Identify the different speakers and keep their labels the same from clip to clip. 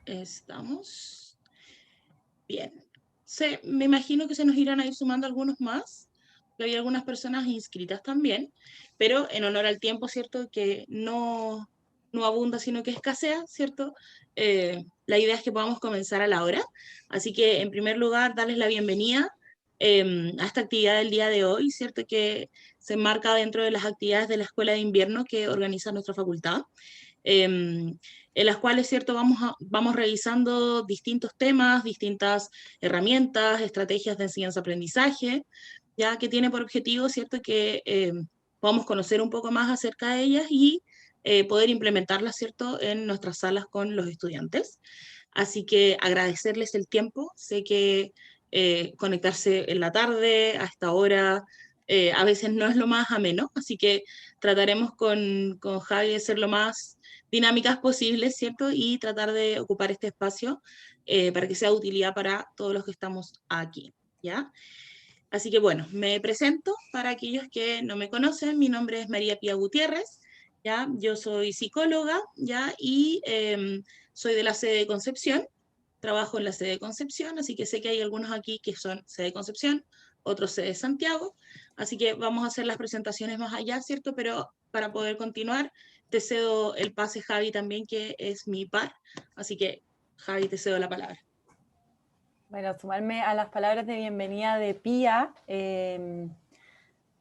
Speaker 1: Estamos. Bien. Me imagino que se nos irán a ir sumando algunos más, que hay algunas personas inscritas también, pero en honor al tiempo, ¿cierto? Que no abunda, sino que escasea, ¿cierto? La idea es que podamos comenzar a la hora. Así que, en primer lugar, darles la bienvenida a esta actividad del día de hoy, ¿cierto? Que se enmarca dentro de las actividades de la Escuela de Invierno que organiza nuestra facultad. En las cuales, ¿cierto? Vamos revisando distintos temas, distintas herramientas, estrategias de enseñanza-aprendizaje, ya que tiene por objetivo, ¿cierto? Que podamos conocer un poco más acerca de ellas y poder implementarlas, ¿cierto? En nuestras salas con los estudiantes. Así que agradecerles el tiempo. Sé que conectarse en la tarde, a esta hora, a veces no es lo más ameno, así que trataremos con Javi de ser lo más dinámicas posibles, ¿cierto? Y tratar de ocupar este espacio para que sea de utilidad para todos los que estamos aquí, ¿ya? Así que bueno, me presento para aquellos que no me conocen. Mi nombre es María Pía Gutiérrez, ¿ya? Yo soy psicóloga, ¿ya? Y soy de la sede de Concepción. Trabajo en la sede de Concepción, así que sé que hay algunos aquí que son sede de Concepción, otros sede de Santiago. Así que vamos a hacer las presentaciones más allá, ¿cierto? Pero para poder continuar, te cedo el pase, Javi, también, que es mi par. Así que, Javi, te cedo la palabra.
Speaker 2: Bueno, sumarme a las palabras de bienvenida de Pía.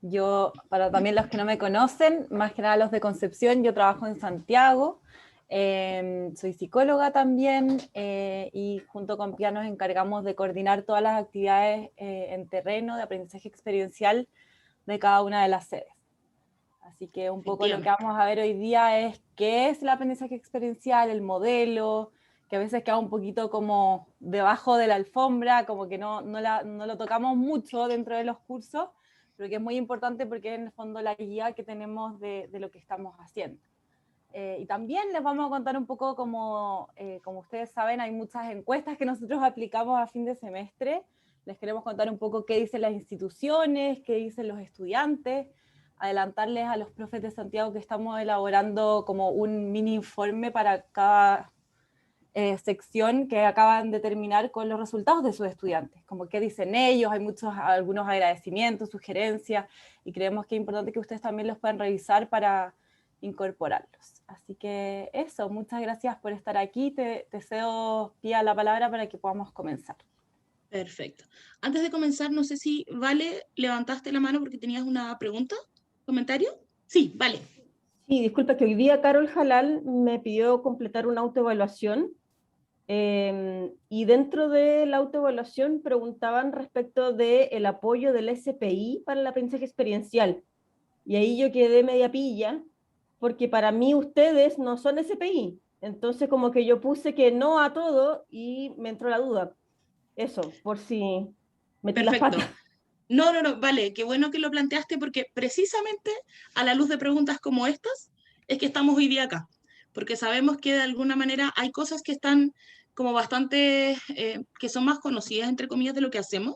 Speaker 2: Yo, para también los que no me conocen, más que nada los de Concepción, yo trabajo en Santiago, soy psicóloga también y junto con Pía nos encargamos de coordinar todas las actividades en terreno de aprendizaje experiencial de cada una de las sedes. Así que un poco lo que vamos a ver hoy día es qué es el aprendizaje experiencial, el modelo, que a veces queda un poquito como debajo de la alfombra, como que no lo tocamos mucho dentro de los cursos, pero que es muy importante porque es en el fondo la guía que tenemos de lo que estamos haciendo. Y también les vamos a contar un poco como ustedes saben, hay muchas encuestas que nosotros aplicamos a fin de semestre. Les queremos contar un poco qué dicen las instituciones, qué dicen los estudiantes, adelantarles a los profes de Santiago que estamos elaborando como un mini informe para cada sección que acaban de terminar con los resultados de sus estudiantes, como qué dicen ellos, hay algunos agradecimientos, sugerencias, y creemos que es importante que ustedes también los puedan revisar para incorporarlos. Así que eso, muchas gracias por estar aquí, te cedo, Pía, la palabra para que podamos comenzar.
Speaker 1: Perfecto. Antes de comenzar, no sé si, Vale, levantaste la mano porque tenías una pregunta, comentario. Sí, vale.
Speaker 3: Sí, disculpa que hoy día Carol Jalal me pidió completar una autoevaluación y dentro de la autoevaluación preguntaban respecto del apoyo del SPI para el aprendizaje experiencial. Y ahí yo quedé media pilla, porque para mí ustedes no son SPI. Entonces como que yo puse que no a todo y me entró la duda. Eso, por si metí las
Speaker 1: Perfecto.
Speaker 3: patas.
Speaker 1: No, vale, qué bueno que lo planteaste porque precisamente a la luz de preguntas como estas es que estamos hoy día acá, porque sabemos que de alguna manera hay cosas que están como bastante, que son más conocidas, entre comillas, de lo que hacemos,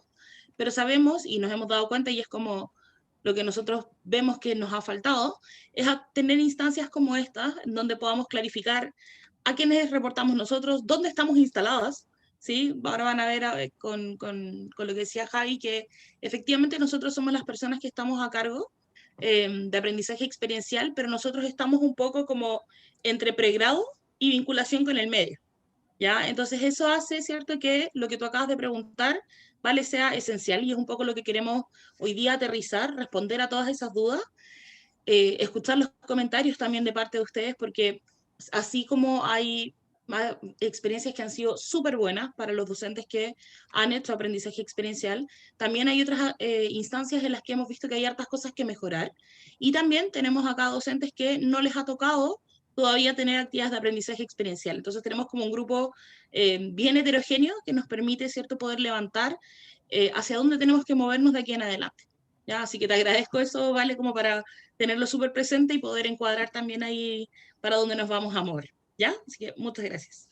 Speaker 1: pero sabemos y nos hemos dado cuenta y es como lo que nosotros vemos que nos ha faltado, es tener instancias como estas en donde podamos clarificar a quiénes reportamos nosotros, dónde estamos instaladas, ¿sí? Ahora van a ver con lo que decía Javi, que efectivamente nosotros somos las personas que estamos a cargo de aprendizaje experiencial, pero nosotros estamos un poco como entre pregrado y vinculación con el medio, ¿ya? Entonces eso hace, ¿cierto?, que lo que tú acabas de preguntar, ¿vale?, sea esencial y es un poco lo que queremos hoy día aterrizar, responder a todas esas dudas, escuchar los comentarios también de parte de ustedes, porque así como hay experiencias que han sido súper buenas para los docentes que han hecho aprendizaje experiencial, también hay otras instancias en las que hemos visto que hay hartas cosas que mejorar, y también tenemos acá docentes que no les ha tocado todavía tener actividades de aprendizaje experiencial. Entonces tenemos como un grupo bien heterogéneo que nos permite, ¿cierto?, poder levantar hacia dónde tenemos que movernos de aquí en adelante. ¿Ya? Así que te agradezco eso, Vale, como para tenerlo súper presente y poder encuadrar también ahí para dónde nos vamos a mover, ¿ya? Así que muchas gracias.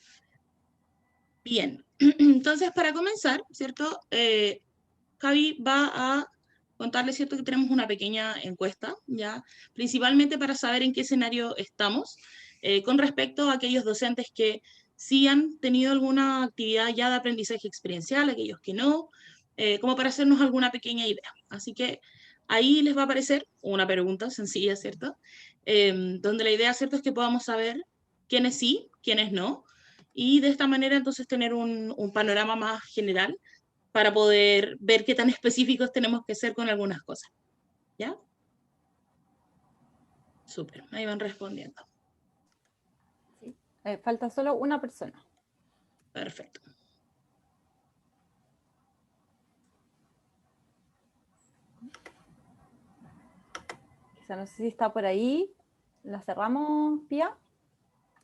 Speaker 1: Bien, entonces para comenzar, ¿cierto? Javi va a contarles, ¿cierto?, que tenemos una pequeña encuesta, ¿ya? Principalmente para saber en qué escenario estamos con respecto a aquellos docentes que si han tenido alguna actividad ya de aprendizaje experiencial, aquellos que no, como para hacernos alguna pequeña idea. Así que ahí les va a aparecer una pregunta sencilla, ¿cierto? Donde la idea, ¿cierto?, es que podamos saber quiénes sí, quiénes no, y de esta manera entonces tener un panorama más general para poder ver qué tan específicos tenemos que ser con algunas cosas. ¿Ya? Súper, ahí van respondiendo.
Speaker 2: Sí. Falta solo una persona.
Speaker 1: Perfecto.
Speaker 2: Quizá no sé si está por ahí. ¿La cerramos, Pía?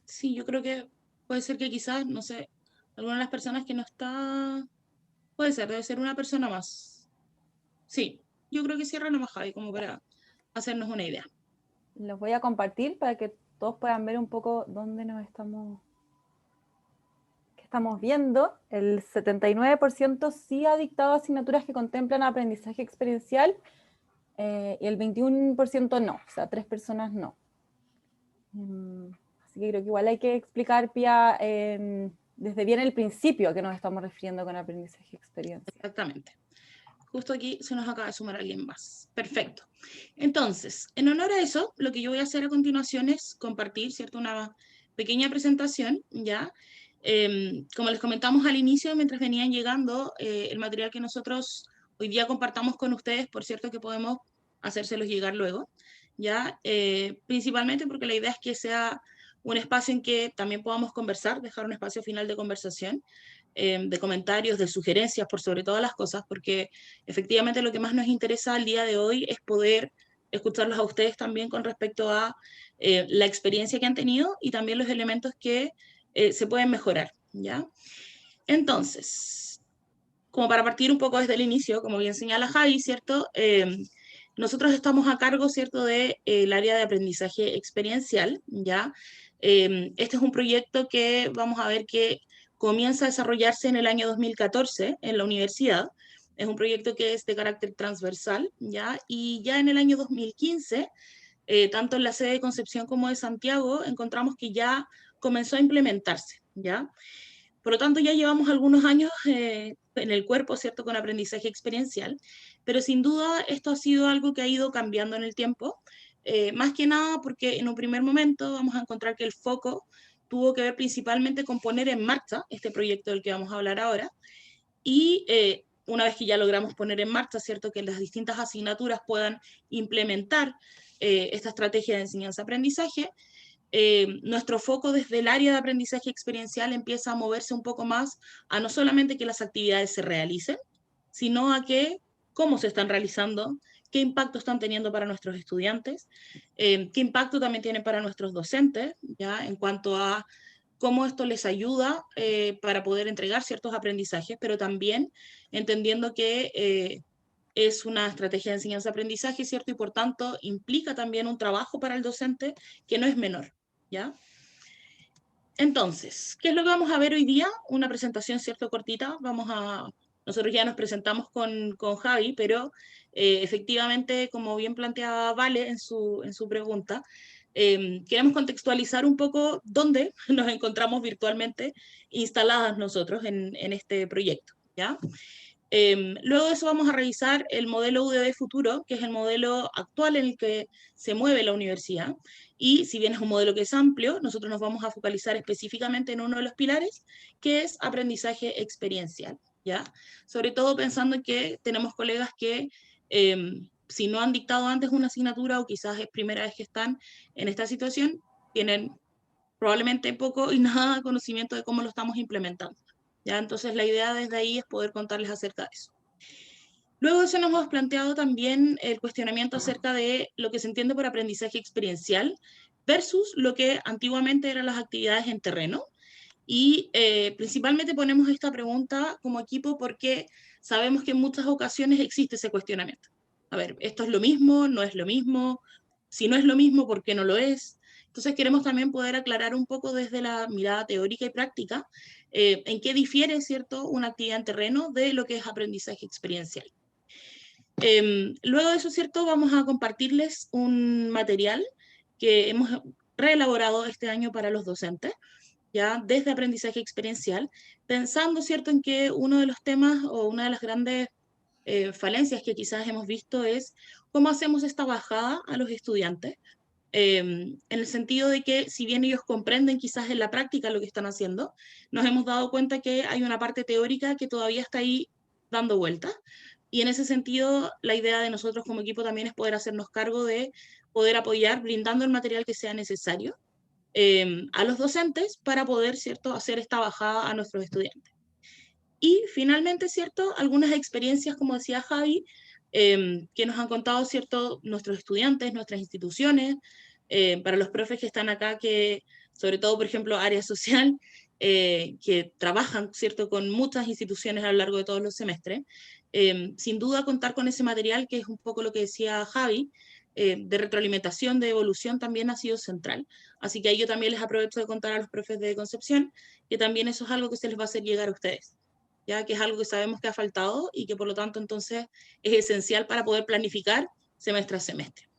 Speaker 1: Sí, yo creo que puede ser que quizás, no sé, alguna de las personas que no está... Puede ser, debe ser una persona más. Sí, yo creo que cierra nomás Javi, como para hacernos una idea.
Speaker 2: Los voy a compartir para que todos puedan ver un poco dónde nos estamos... ¿Qué estamos viendo? El 79% sí ha dictado asignaturas que contemplan aprendizaje experiencial y el 21% no, o sea, 3 personas no. Así que creo que igual hay que explicar, Pía, desde bien el principio a qué nos estamos refiriendo con aprendizaje experiencial.
Speaker 1: Exactamente. Justo aquí se nos acaba de sumar alguien más. Perfecto. Entonces, en honor a eso, lo que yo voy a hacer a continuación es compartir, ¿cierto?, una pequeña presentación, ¿ya? Como les comentamos al inicio, mientras venían llegando, el material que nosotros hoy día compartamos con ustedes, por cierto que podemos hacérselos llegar luego, ¿ya? Principalmente porque la idea es que sea un espacio en que también podamos conversar, dejar un espacio final de conversación, de comentarios, de sugerencias, por sobre todas las cosas, porque efectivamente lo que más nos interesa al día de hoy es poder escucharlos a ustedes también con respecto a la experiencia que han tenido y también los elementos que se pueden mejorar, ¿ya? Entonces, como para partir un poco desde el inicio, como bien señala Javi, ¿cierto? Nosotros estamos a cargo, ¿cierto?, del área de aprendizaje experiencial, ¿ya? Este es un proyecto que vamos a ver que comienza a desarrollarse en el año 2014 en la universidad. Es un proyecto que es de carácter transversal, ¿ya? Y ya en el año 2015, tanto en la sede de Concepción como de Santiago, encontramos que ya comenzó a implementarse, ¿ya? Por lo tanto, ya llevamos algunos años en el cuerpo, ¿cierto?, con aprendizaje experiencial, pero sin duda esto ha sido algo que ha ido cambiando en el tiempo, más que nada porque en un primer momento vamos a encontrar que el foco tuvo que ver principalmente con poner en marcha este proyecto del que vamos a hablar ahora, y una vez que ya logramos poner en marcha, ¿cierto?, que las distintas asignaturas puedan implementar esta estrategia de enseñanza-aprendizaje, nuestro foco desde el área de aprendizaje experiencial empieza a moverse un poco más a no solamente que las actividades se realicen, sino a que cómo se están realizando, qué impacto están teniendo para nuestros estudiantes, qué impacto también tienen para nuestros docentes, ya en cuanto a cómo esto les ayuda para poder entregar ciertos aprendizajes, pero también entendiendo que es una estrategia de enseñanza-aprendizaje, ¿cierto? Y por tanto implica también un trabajo para el docente que no es menor, ¿ya? Entonces, ¿qué es lo que vamos a ver hoy día? Una presentación, ¿cierto?, cortita. Nosotros ya nos presentamos con Javi, pero efectivamente, como bien planteaba Vale en su pregunta, queremos contextualizar un poco dónde nos encontramos virtualmente instaladas nosotros en este proyecto, ¿ya? Luego de eso vamos a revisar el modelo UDD futuro, que es el modelo actual en el que se mueve la universidad. Y si bien es un modelo que es amplio, nosotros nos vamos a focalizar específicamente en uno de los pilares, que es aprendizaje experiencial, ¿ya? Sobre todo pensando en que tenemos colegas que si no han dictado antes una asignatura o quizás es primera vez que están en esta situación, tienen probablemente poco y nada de conocimiento de cómo lo estamos implementando. ¿Ya? Entonces la idea desde ahí es poder contarles acerca de eso. Luego de eso nos hemos planteado también el cuestionamiento acerca de lo que se entiende por aprendizaje experiencial versus lo que antiguamente eran las actividades en terreno. Y principalmente ponemos esta pregunta como equipo porque sabemos que en muchas ocasiones existe ese cuestionamiento. A ver, ¿esto es lo mismo? ¿No es lo mismo? Si no es lo mismo, ¿por qué no lo es? Entonces queremos también poder aclarar un poco desde la mirada teórica y práctica en qué difiere, ¿cierto?, una actividad en terreno de lo que es aprendizaje experiencial. Luego de eso, ¿cierto?, vamos a compartirles un material que hemos reelaborado este año para los docentes, ya desde aprendizaje experiencial, pensando, ¿cierto?, en que uno de los temas o una de las grandes falencias que quizás hemos visto es cómo hacemos esta bajada a los estudiantes, en el sentido de que si bien ellos comprenden quizás en la práctica lo que están haciendo, nos hemos dado cuenta que hay una parte teórica que todavía está ahí dando vueltas, y en ese sentido la idea de nosotros como equipo también es poder hacernos cargo de poder apoyar brindando el material que sea necesario a los docentes para poder, ¿cierto?, hacer esta bajada a nuestros estudiantes. Y finalmente, ¿cierto?, algunas experiencias, como decía Javi, que nos han contado, ¿cierto?, nuestros estudiantes, nuestras instituciones, para los profes que están acá, que sobre todo, por ejemplo, área social, que trabajan, ¿cierto?, con muchas instituciones a lo largo de todos los semestres. Sin duda, contar con ese material, que es un poco lo que decía Javi, de retroalimentación, de evolución, también ha sido central. Así que ahí yo también les aprovecho de contar a los profes de Concepción, que también eso es algo que se les va a hacer llegar a ustedes, ya que es algo que sabemos que ha faltado y que por lo tanto entonces es esencial para poder planificar semestre a semestre.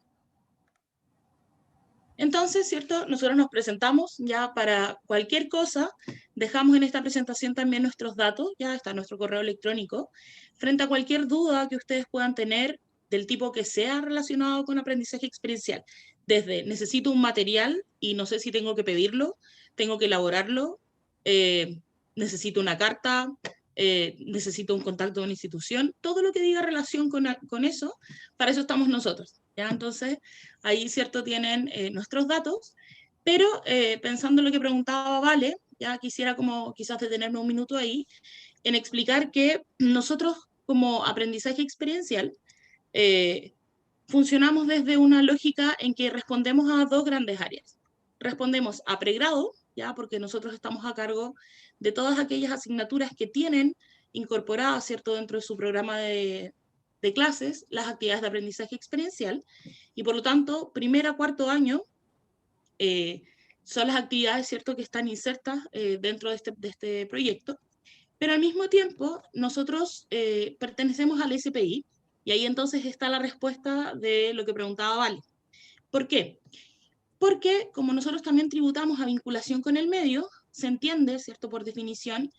Speaker 1: Entonces, ¿cierto? Nosotros nos presentamos ya para cualquier cosa, dejamos en esta presentación también nuestros datos, ya está nuestro correo electrónico, frente a cualquier duda que ustedes puedan tener del tipo que sea relacionado con aprendizaje experiencial, desde necesito un material y no sé si tengo que pedirlo, tengo que elaborarlo, necesito una carta, necesito un contacto de una institución, todo lo que diga relación con eso, para eso estamos nosotros, ¿ya? Entonces, ahí, ¿cierto?, tienen nuestros datos, pero pensando en lo que preguntaba Vale, ya quisiera como quizás detenerme un minuto ahí, en explicar que nosotros como aprendizaje experiencial funcionamos desde una lógica en que respondemos a dos grandes áreas. Respondemos a pregrado, ya porque nosotros estamos a cargo de todas aquellas asignaturas que tienen incorporadas, ¿cierto?, dentro de su programa de clases, las actividades de aprendizaje experiencial, y por lo tanto, primer a cuarto año son las actividades, ¿cierto?, que están insertas dentro de este proyecto, pero al mismo tiempo nosotros pertenecemos al SPI, y ahí entonces está la respuesta de lo que preguntaba Vale. ¿Por qué? Porque como nosotros también tributamos a vinculación con el medio, se entiende, ¿cierto?, por definición,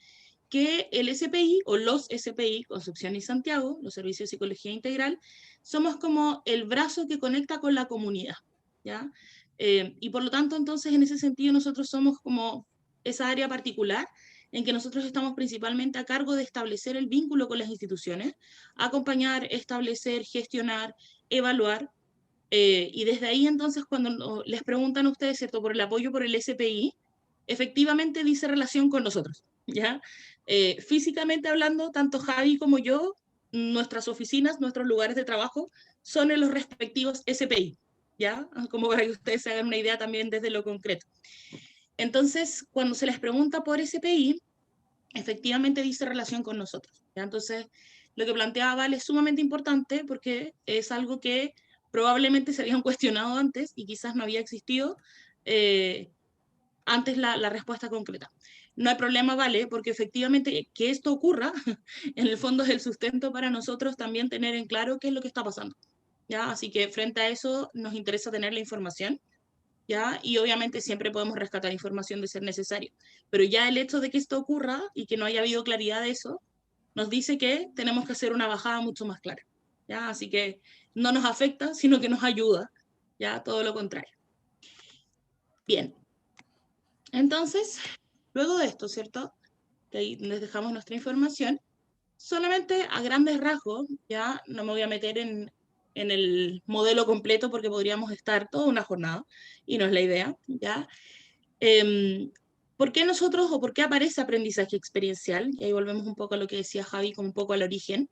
Speaker 1: que el SPI o los SPI, Concepción y Santiago, los servicios de psicología integral, somos como el brazo que conecta con la comunidad, ¿ya? Y por lo tanto, entonces, en ese sentido, nosotros somos como esa área particular en que nosotros estamos principalmente a cargo de establecer el vínculo con las instituciones, acompañar, establecer, gestionar, evaluar, y desde ahí, entonces, cuando les preguntan a ustedes, ¿cierto?, por el apoyo por el SPI, efectivamente dice relación con nosotros, ¿ya? Físicamente hablando, tanto Javi como yo, nuestras oficinas, nuestros lugares de trabajo, son en los respectivos SPI, ¿ya? Como para que ustedes se hagan una idea también desde lo concreto. Entonces, cuando se les pregunta por SPI, efectivamente dice relación con nosotros, ¿ya? Entonces, lo que planteaba Val es sumamente importante porque es algo que probablemente se habían cuestionado antes y quizás no había existido antes la respuesta concreta. No hay problema, Vale, porque efectivamente que esto ocurra, en el fondo es el sustento para nosotros también tener en claro qué es lo que está pasando, ¿ya? Así que frente a eso nos interesa tener la información, ¿ya? Y obviamente siempre podemos rescatar información de ser necesario, pero ya el hecho de que esto ocurra y que no haya habido claridad de eso, nos dice que tenemos que hacer una bajada mucho más clara, ¿ya? Así que no nos afecta, sino que nos ayuda, ¿ya? Todo lo contrario. Bien. Entonces, luego de esto, ¿cierto?, que ahí les dejamos nuestra información, solamente a grandes rasgos, ya no me voy a meter en el modelo completo porque podríamos estar toda una jornada y no es la idea, ¿ya? ¿Por qué nosotros o por qué aparece aprendizaje experiencial? Y ahí volvemos un poco a lo que decía Javi, como un poco al origen.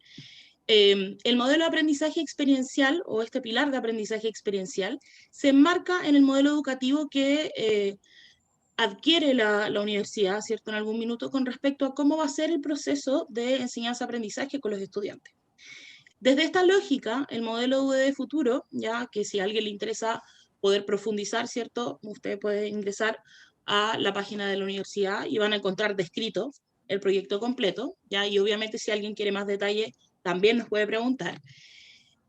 Speaker 1: El modelo de aprendizaje experiencial o este pilar de aprendizaje experiencial se enmarca en el modelo educativo que adquiere la universidad, ¿cierto?, en algún minuto con respecto a cómo va a ser el proceso de enseñanza-aprendizaje con los estudiantes. Desde esta lógica, el modelo UD futuro, ya que si a alguien le interesa poder profundizar, ¿cierto?, usted puede ingresar a la página de la universidad y van a encontrar descrito el proyecto completo, ya, y obviamente si alguien quiere más detalle, también nos puede preguntar.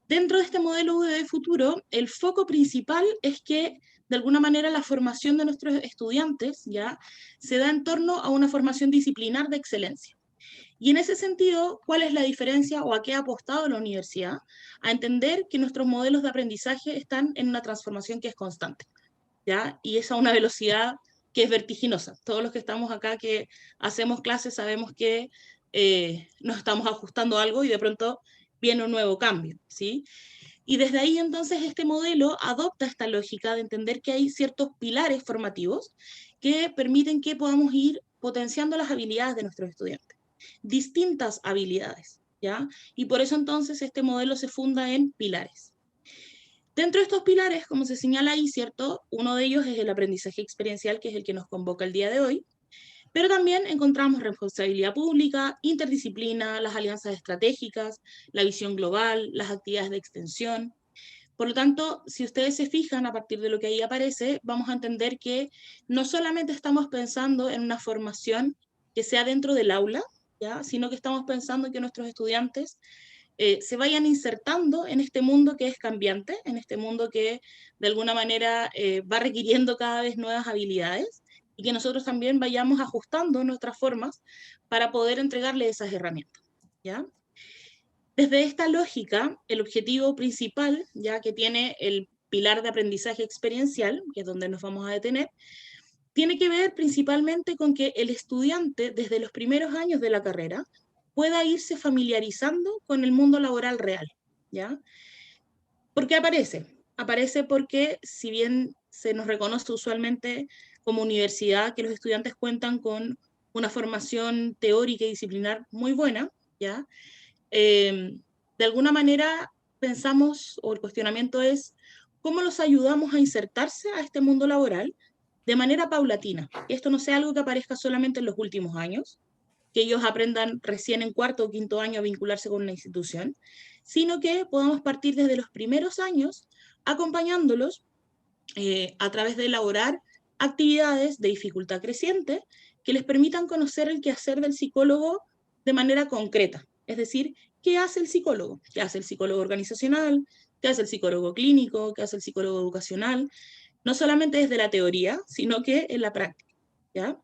Speaker 1: Dentro de este modelo UD futuro, el foco principal es que de alguna manera la formación de nuestros estudiantes ya se da en torno a una formación disciplinar de excelencia. Y en ese sentido, ¿cuál es la diferencia o a qué ha apostado la universidad? A entender que nuestros modelos de aprendizaje están en una transformación que es constante, ¿ya? Y es a una velocidad que es vertiginosa. Todos los que estamos acá que hacemos clases sabemos que nos estamos ajustando a algo y de pronto viene un nuevo cambio, ¿sí? Y desde ahí entonces este modelo adopta esta lógica de entender que hay ciertos pilares formativos que permiten que podamos ir potenciando las habilidades de nuestros estudiantes, distintas habilidades, ¿ya? Y por eso entonces este modelo se funda en pilares. Dentro de estos pilares, como se señala ahí, ¿cierto? Uno de ellos es el aprendizaje experiencial, que es el que nos convoca el día de hoy, pero también encontramos responsabilidad pública, interdisciplina, las alianzas estratégicas, la visión global, las actividades de extensión. Por lo tanto, si ustedes se fijan a partir de lo que ahí aparece, vamos a entender que no solamente estamos pensando en una formación que sea dentro del aula, ¿ya? Sino que estamos pensando en que nuestros estudiantes se vayan insertando en este mundo que es cambiante, en este mundo que de alguna manera va requiriendo cada vez nuevas habilidades, y que nosotros también vayamos ajustando nuestras formas para poder entregarle esas herramientas, ¿ya? Desde esta lógica, el objetivo principal, ya que tiene el pilar de aprendizaje experiencial, que es donde nos vamos a detener, tiene que ver principalmente con que el estudiante, desde los primeros años de la carrera, pueda irse familiarizando con el mundo laboral real, ¿ya? ¿Por qué aparece? Aparece porque, si bien se nos reconoce usualmente como universidad que los estudiantes cuentan con una formación teórica y disciplinar muy buena, ¿ya? De alguna manera pensamos, o el cuestionamiento es, ¿cómo los ayudamos a insertarse a este mundo laboral de manera paulatina? Que esto no sea algo que aparezca solamente en los últimos años, que ellos aprendan recién en cuarto o quinto año a vincularse con una institución, sino que podamos partir desde los primeros años acompañándolos a través de elaborar actividades de dificultad creciente que les permitan conocer el quehacer del psicólogo de manera concreta. Es decir, ¿qué hace el psicólogo? ¿Qué hace el psicólogo organizacional? ¿Qué hace el psicólogo clínico? ¿Qué hace el psicólogo educacional? No solamente desde la teoría, sino que en la práctica, ¿ya?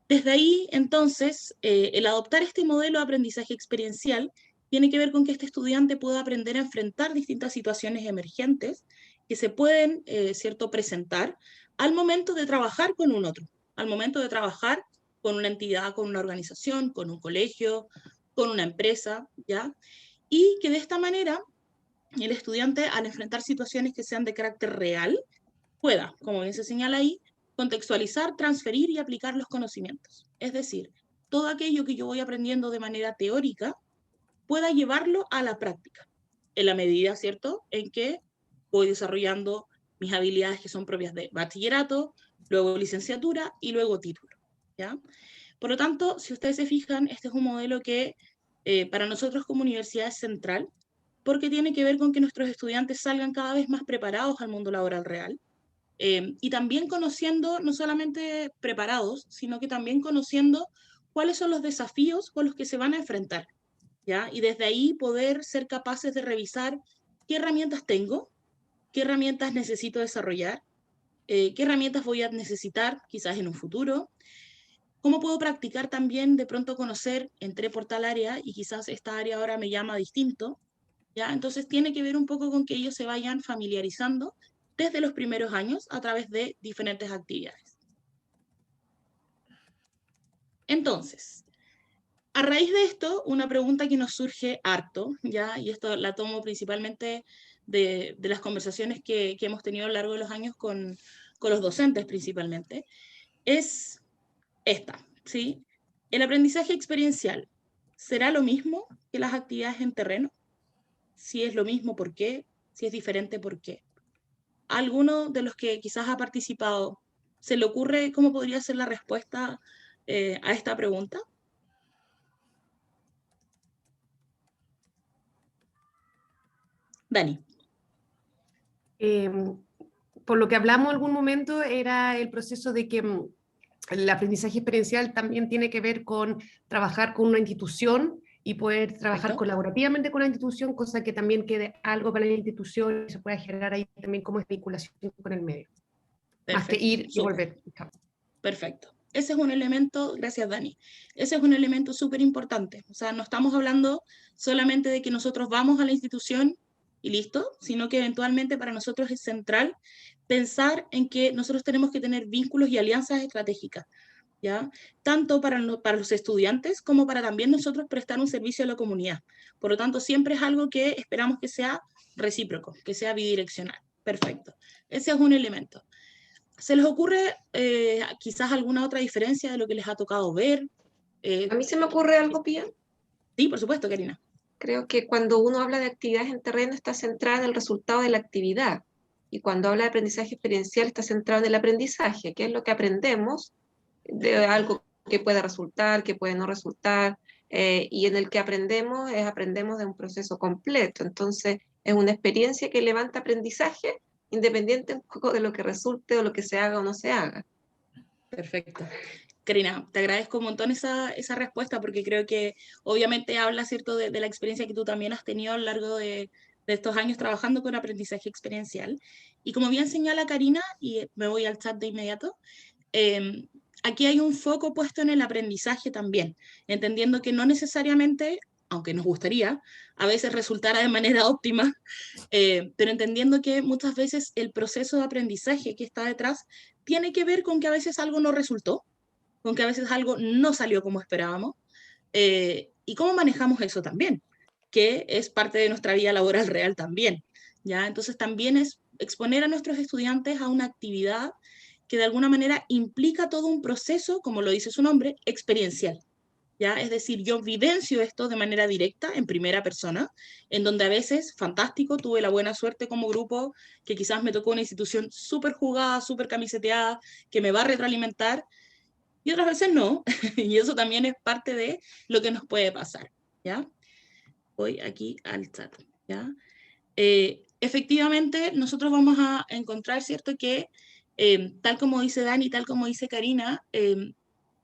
Speaker 1: Desde ahí, entonces, el adoptar este modelo de aprendizaje experiencial tiene que ver con que este estudiante pueda aprender a enfrentar distintas situaciones emergentes que se pueden, ¿cierto?, presentar al momento de trabajar con un otro, al momento de trabajar con una entidad, con una organización, con un colegio, con una empresa, ¿ya? Y que de esta manera el estudiante, al enfrentar situaciones que sean de carácter real, pueda, como bien se señala ahí, contextualizar, transferir y aplicar los conocimientos. Es decir, todo aquello que yo voy aprendiendo de manera teórica, pueda llevarlo a la práctica, en la medida, ¿cierto?, en que voy desarrollando mis habilidades que son propias de bachillerato, luego licenciatura y luego título, ¿ya? Por lo tanto, si ustedes se fijan, este es un modelo que para nosotros como universidad es central, porque tiene que ver con que nuestros estudiantes salgan cada vez más preparados al mundo laboral real, y también conociendo, no solamente preparados, sino que también conociendo cuáles son los desafíos con los que se van a enfrentar, ¿ya? Y desde ahí poder ser capaces de revisar qué herramientas tengo, qué herramientas necesito desarrollar, qué herramientas voy a necesitar quizás en un futuro, cómo puedo practicar también de pronto conocer, entré por tal área y quizás esta área ahora me llama distinto, ¿ya? Entonces tiene que ver un poco con que ellos se vayan familiarizando desde los primeros años a través de diferentes actividades. Entonces, a raíz de esto, una pregunta que nos surge harto, ¿ya? Y esto la tomo principalmente de las conversaciones que hemos tenido a lo largo de los años con los docentes principalmente, es esta, ¿sí? ¿El aprendizaje experiencial será lo mismo que las actividades en terreno? Si es lo mismo, ¿por qué? Si es diferente, ¿por qué? ¿A alguno de los que quizás ha participado se le ocurre cómo podría ser la respuesta a esta pregunta? Dani.
Speaker 4: Por lo que hablamos en algún momento era el proceso de que el aprendizaje experiencial también tiene que ver con trabajar con una institución y poder trabajar
Speaker 1: Perfecto.
Speaker 4: colaborativamente con la institución, cosa que también quede algo para la institución y se pueda generar ahí también como vinculación con el medio. Más que
Speaker 1: Perfecto,
Speaker 4: ir y
Speaker 1: súper.
Speaker 4: volver.
Speaker 1: Perfecto. Ese es un elemento, gracias Dani, ese es un elemento súper importante. O sea, no estamos hablando solamente de que nosotros vamos a la institución y listo, sino que eventualmente para nosotros es central pensar en que nosotros tenemos que tener vínculos y alianzas estratégicas, ¿ya? Tanto para los estudiantes como para también nosotros prestar un servicio a la comunidad. Por lo tanto, siempre es algo que esperamos que sea recíproco, que sea bidireccional. Perfecto. Ese es un elemento. ¿Se les ocurre quizás alguna otra diferencia de lo que les ha tocado ver?
Speaker 5: A mí se me ocurre algo, Pía.
Speaker 1: Sí, por supuesto, Karina.
Speaker 5: Creo que cuando uno habla de actividades en terreno está centrada en el resultado de la actividad. Y cuando habla de aprendizaje experiencial está centrado en el aprendizaje, que es lo que aprendemos de algo que puede resultar, que puede no resultar, y en el que aprendemos de un proceso completo. Entonces, es una experiencia que levanta aprendizaje independiente un poco de lo que resulte o lo que se haga o no se haga.
Speaker 1: Perfecto. Karina, te agradezco un montón esa respuesta porque creo que obviamente habla, ¿cierto?, de la experiencia que tú también has tenido a lo largo de estos años trabajando con aprendizaje experiencial. Y como bien señala Karina, y me voy al chat de inmediato, aquí hay un foco puesto en el aprendizaje también, entendiendo que no necesariamente, aunque nos gustaría, a veces resultara de manera óptima, pero entendiendo que muchas veces el proceso de aprendizaje que está detrás tiene que ver con que a veces algo no resultó, con que a veces algo no salió como esperábamos, y cómo manejamos eso también, que es parte de nuestra vida laboral real también, ¿ya? Entonces también es exponer a nuestros estudiantes a una actividad que de alguna manera implica todo un proceso, como lo dice su nombre, experiencial, ¿ya? Es decir, yo vivencio esto de manera directa, en primera persona, en donde a veces, fantástico, tuve la buena suerte como grupo, que quizás me tocó una institución súper jugada, súper camiseteada, que me va a retroalimentar, y otras veces no, y eso también es parte de lo que nos puede pasar, ¿ya? Voy aquí al chat, ¿ya? Efectivamente, nosotros vamos a encontrar, ¿cierto?, que tal como dice Dani, tal como dice Karina,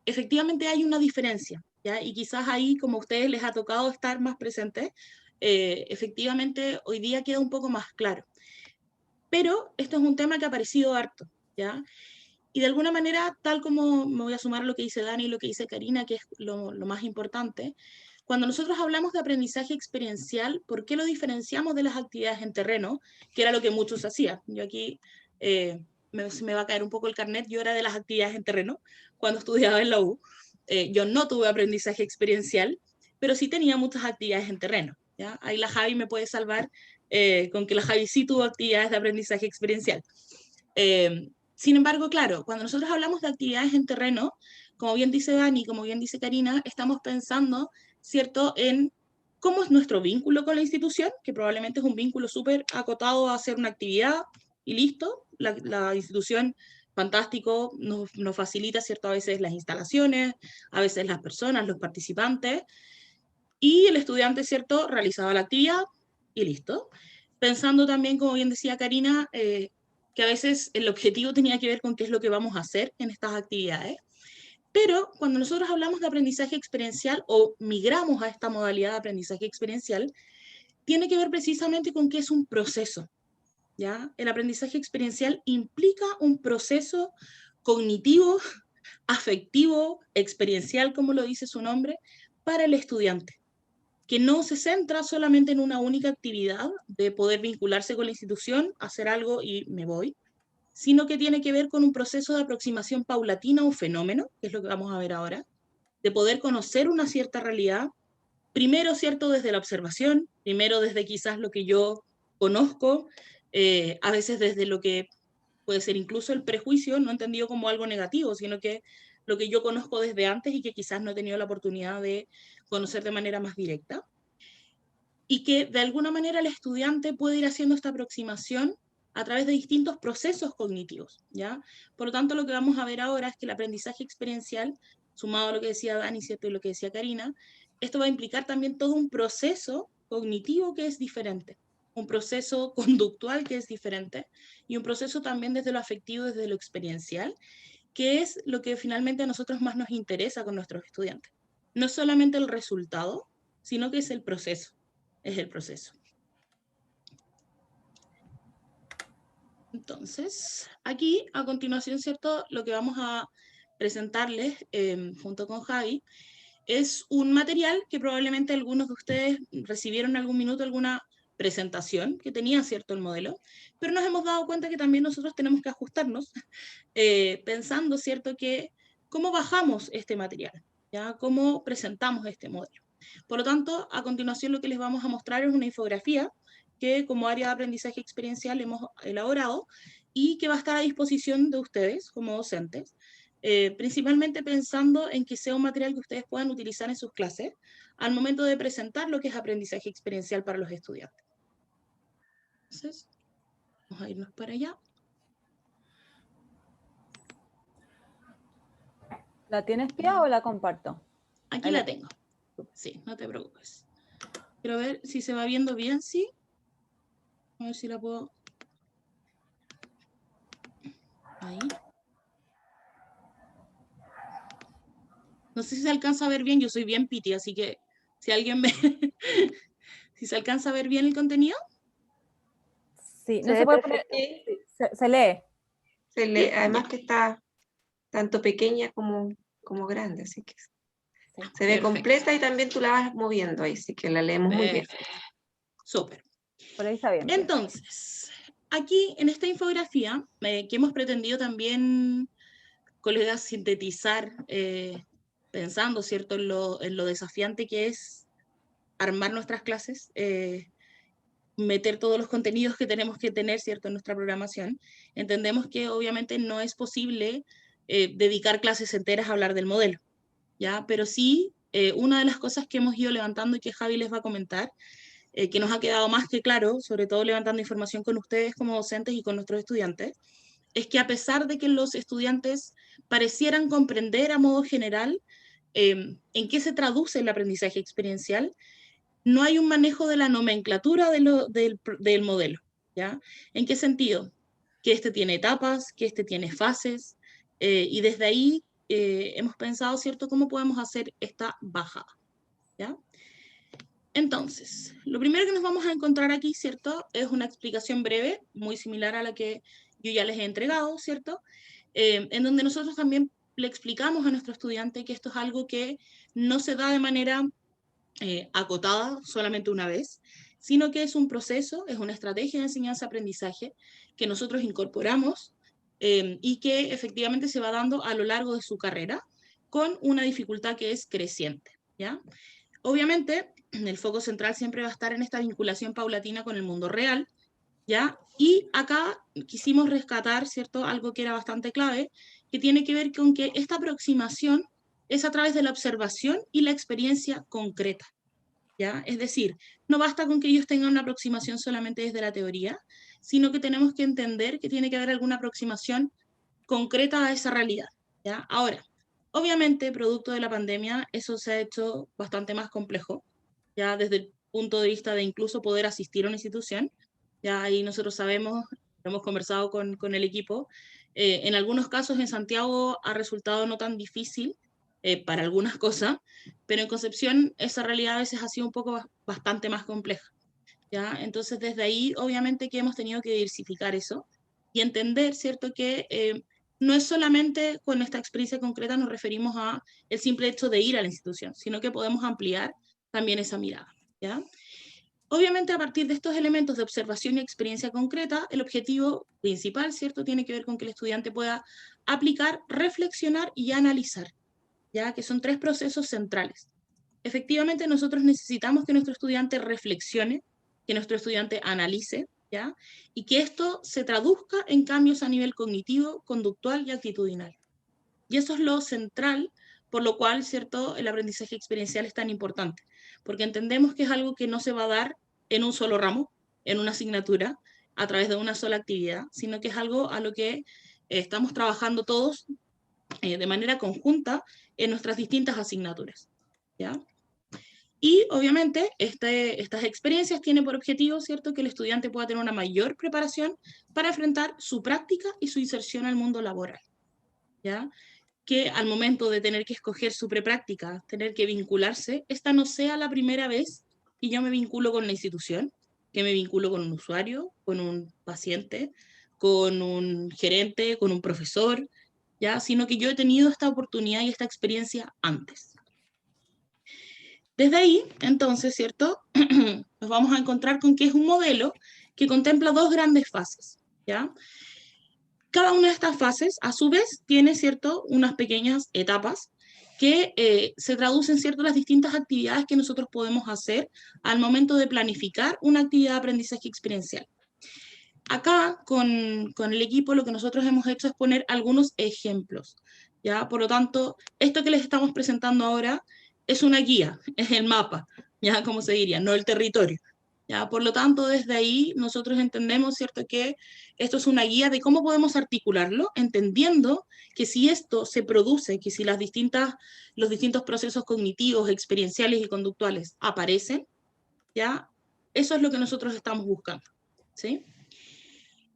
Speaker 1: efectivamente hay una diferencia, ¿ya? Y quizás ahí, como a ustedes les ha tocado estar más presentes, efectivamente hoy día queda un poco más claro. Pero esto es un tema que ha aparecido harto, ¿ya? Y de alguna manera, tal como me voy a sumar a lo que dice Dani y lo que dice Karina, que es lo más importante, cuando nosotros hablamos de aprendizaje experiencial, ¿por qué lo diferenciamos de las actividades en terreno? Que era lo que muchos hacían. Yo aquí se me va a caer un poco el carnet, yo era de las actividades en terreno cuando estudiaba en la U. Yo no tuve aprendizaje experiencial, pero sí tenía muchas actividades en terreno, ¿ya? Ahí la Javi me puede salvar con que la Javi sí tuvo actividades de aprendizaje experiencial. Sin embargo, claro, cuando nosotros hablamos de actividades en terreno, como bien dice Dani, como bien dice Karina, estamos pensando, ¿cierto?, en cómo es nuestro vínculo con la institución, que probablemente es un vínculo súper acotado a hacer una actividad y listo. La institución, fantástico, nos facilita, ¿cierto?, a veces las instalaciones, a veces las personas, los participantes, y el estudiante, ¿cierto?, realizaba la actividad y listo. Pensando también, como bien decía Karina, que a veces el objetivo tenía que ver con qué es lo que vamos a hacer en estas actividades. Pero cuando nosotros hablamos de aprendizaje experiencial o migramos a esta modalidad de aprendizaje experiencial, tiene que ver precisamente con qué es un proceso, ¿ya? El aprendizaje experiencial implica un proceso cognitivo, afectivo, experiencial, como lo dice su nombre, para el estudiante, que no se centra solamente en una única actividad de poder vincularse con la institución, hacer algo y me voy, sino que tiene que ver con un proceso de aproximación paulatina a un fenómeno, que es lo que vamos a ver ahora, de poder conocer una cierta realidad, primero, ¿cierto?, desde la observación, primero desde quizás lo que yo conozco, a veces desde lo que puede ser incluso el prejuicio, no entendido como algo negativo, sino que lo que yo conozco desde antes y que quizás no he tenido la oportunidad de conocer de manera más directa, y que de alguna manera el estudiante puede ir haciendo esta aproximación a través de distintos procesos cognitivos, ¿ya? Por lo tanto, lo que vamos a ver ahora es que el aprendizaje experiencial, sumado a lo que decía Dani, ¿cierto?, y lo que decía Karina, esto va a implicar también todo un proceso cognitivo que es diferente, un proceso conductual que es diferente, y un proceso también desde lo afectivo, desde lo experiencial, que es lo que finalmente a nosotros más nos interesa con nuestros estudiantes. No solamente el resultado, sino que es el proceso, es el proceso. Entonces, aquí a continuación, ¿cierto? Lo que vamos a presentarles junto con Javi es un material que probablemente algunos de ustedes recibieron en algún minuto alguna presentación que tenía, ¿cierto? El modelo, pero nos hemos dado cuenta que también nosotros tenemos que ajustarnos pensando, ¿cierto? Que cómo bajamos este material, ¿ya? Cómo presentamos este modelo. Por lo tanto, a continuación lo que les vamos a mostrar es una infografía que como área de aprendizaje experiencial hemos elaborado y que va a estar a disposición de ustedes como docentes, principalmente pensando en que sea un material que ustedes puedan utilizar en sus clases al momento de presentar lo que es aprendizaje experiencial para los estudiantes. Entonces, vamos a irnos para allá.
Speaker 2: ¿La tienes pía o la comparto?
Speaker 1: Aquí la tengo. Sí, no te preocupes. Quiero ver si se va viendo bien, ¿sí? A ver si la puedo... Ahí. No sé si se alcanza a ver bien, yo soy bien piti, así que si alguien ve... si se alcanza a ver bien el contenido.
Speaker 2: Sí, no se puede poner... Se lee.
Speaker 5: Se lee, además que está tanto pequeña como grande, así que se ve completa y también tú la vas moviendo ahí, así que la leemos muy bien.
Speaker 1: Súper.
Speaker 2: Por ahí está bien.
Speaker 1: Entonces, aquí en esta infografía, que hemos pretendido también, colegas, sintetizar, pensando, ¿cierto?, en lo desafiante que es armar nuestras clases, meter todos los contenidos que tenemos que tener, ¿cierto?, en nuestra programación. Entendemos que obviamente no es posible dedicar clases enteras a hablar del modelo, ¿ya? Pero sí, una de las cosas que hemos ido levantando y que Javi les va a comentar, que nos ha quedado más que claro, sobre todo levantando información con ustedes como docentes y con nuestros estudiantes, es que a pesar de que los estudiantes parecieran comprender a modo general en qué se traduce el aprendizaje experiencial, no hay un manejo de la nomenclatura del modelo, ¿ya? ¿En qué sentido? Que este tiene etapas, que este tiene fases, y desde ahí hemos pensado, ¿cierto?, cómo podemos hacer esta bajada, ¿ya? Entonces, lo primero que nos vamos a encontrar aquí, ¿cierto?, es una explicación breve, muy similar a la que yo ya les he entregado, ¿cierto?, en donde nosotros también le explicamos a nuestro estudiante que esto es algo que no se da de manera acotada solamente una vez, sino que es un proceso, es una estrategia de enseñanza-aprendizaje que nosotros incorporamos y que efectivamente se va dando a lo largo de su carrera con una dificultad que es creciente, ¿ya? Obviamente, el foco central siempre va a estar en esta vinculación paulatina con el mundo real, ¿ya? Y acá quisimos rescatar, ¿cierto?, algo que era bastante clave, que tiene que ver con que esta aproximación es a través de la observación y la experiencia concreta, ¿ya? Es decir, no basta con que ellos tengan una aproximación solamente desde la teoría, sino que tenemos que entender que tiene que haber alguna aproximación concreta a esa realidad, ¿ya? Ahora, obviamente, producto de la pandemia, eso se ha hecho bastante más complejo, ya desde el punto de vista de incluso poder asistir a una institución, ya ahí nosotros sabemos, hemos conversado con el equipo, en algunos casos en Santiago ha resultado no tan difícil para algunas cosas, pero en Concepción esa realidad a veces ha sido un poco bastante más compleja, ¿ya? Entonces desde ahí obviamente que hemos tenido que diversificar eso y entender, ¿cierto?, que no es solamente con esta experiencia concreta nos referimos a el simple hecho de ir a la institución, sino que podemos ampliar también esa mirada, ¿ya? Obviamente, a partir de estos elementos de observación y experiencia concreta, el objetivo principal, ¿cierto?, tiene que ver con que el estudiante pueda aplicar, reflexionar y analizar, ¿ya? Que son tres procesos centrales. Efectivamente, nosotros necesitamos que nuestro estudiante reflexione, que nuestro estudiante analice, ¿ya? Y que esto se traduzca en cambios a nivel cognitivo, conductual y actitudinal. Y eso es lo central, por lo cual, ¿cierto?, el aprendizaje experiencial es tan importante, porque entendemos que es algo que no se va a dar en un solo ramo, en una asignatura, a través de una sola actividad, sino que es algo a lo que estamos trabajando todos de manera conjunta en nuestras distintas asignaturas, ¿ya? Y obviamente estas experiencias tienen por objetivo, ¿cierto?, que el estudiante pueda tener una mayor preparación para enfrentar su práctica y su inserción al mundo laboral, ¿ya? que al momento de tener que escoger su prepráctica, tener que vincularse, esta no sea la primera vez que yo me vinculo con la institución, que me vinculo con un usuario, con un paciente, con un gerente, con un profesor, ¿ya? Sino que yo he tenido esta oportunidad y esta experiencia antes. Desde ahí, entonces, ¿cierto? Nos vamos a encontrar con que es un modelo que contempla dos grandes fases, ¿ya? Cada una de estas fases, a su vez, tiene, ¿cierto?, unas pequeñas etapas que se traducen, ¿cierto?, las distintas actividades que nosotros podemos hacer al momento de planificar una actividad de aprendizaje experiencial. Acá, con el equipo, lo que nosotros hemos hecho es poner algunos ejemplos, ¿ya? Por lo tanto, esto que les estamos presentando ahora es una guía, es el mapa, ¿ya? Como se diría, no el territorio, ¿ya? Por lo tanto, desde ahí nosotros entendemos, ¿cierto?, que esto es una guía de cómo podemos articularlo, entendiendo que si esto se produce, que si los distintos procesos cognitivos, experienciales y conductuales aparecen, ¿ya? Eso es lo que nosotros estamos buscando, ¿sí?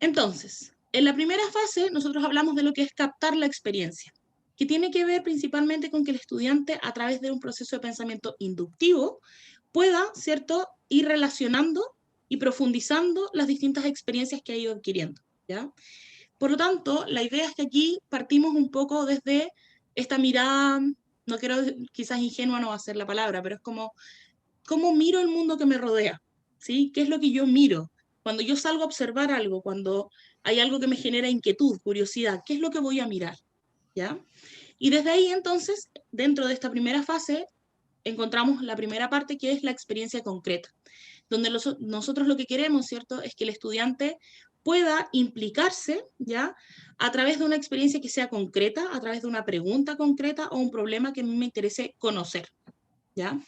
Speaker 1: Entonces, en la primera fase nosotros hablamos de lo que es captar la experiencia, que tiene que ver principalmente con que el estudiante, a través de un proceso de pensamiento inductivo, pueda, ¿cierto?, ir relacionando y profundizando las distintas experiencias que ha ido adquiriendo, ¿ya? Por lo tanto, la idea es que aquí partimos un poco desde esta mirada, no quiero, quizás ingenua no va a ser la palabra, pero es como, ¿cómo miro el mundo que me rodea? ¿Sí? ¿Qué es lo que yo miro? Cuando yo salgo a observar algo, cuando hay algo que me genera inquietud, curiosidad, ¿qué es lo que voy a mirar? ¿Ya? Y desde ahí, entonces, dentro de esta primera fase, encontramos la primera parte, que es la experiencia concreta, donde nosotros lo que queremos, ¿cierto?, es que el estudiante pueda implicarse, ¿ya?, a través de una experiencia que sea concreta, a través de una pregunta concreta o un problema que a mí me interese conocer, ¿ya?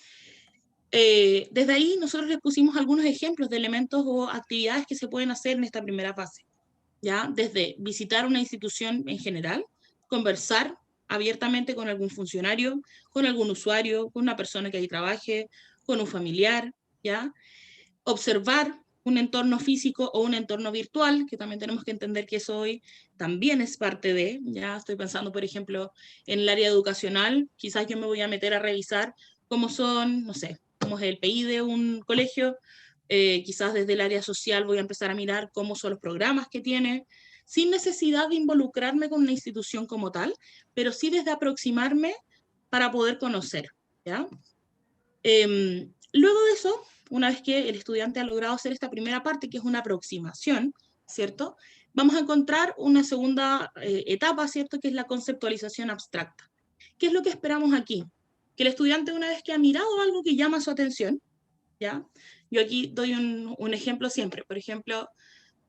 Speaker 1: Desde ahí nosotros les pusimos algunos ejemplos de elementos o actividades que se pueden hacer en esta primera fase, ¿ya? Desde visitar una institución en general, conversar abiertamente con algún funcionario, con algún usuario, con una persona que ahí trabaje, con un familiar, ¿ya? Observar un entorno físico o un entorno virtual, que también tenemos que entender que eso hoy también es parte de, ya estoy pensando, por ejemplo, en el área educacional, quizás yo me voy a meter a revisar cómo son, no sé, cómo es el PI de un colegio, quizás desde el área social voy a empezar a mirar cómo son los programas que tiene, sin necesidad de involucrarme con una institución como tal, pero sí desde aproximarme para poder conocer, ¿ya? Luego de eso, una vez que el estudiante ha logrado hacer esta primera parte, que es una aproximación, ¿cierto?, vamos a encontrar una segunda etapa, ¿cierto?, que es la conceptualización abstracta. ¿Qué es lo que esperamos aquí? Que el estudiante, una vez que ha mirado algo que llama su atención, ¿ya? Yo aquí doy un ejemplo siempre. Por ejemplo,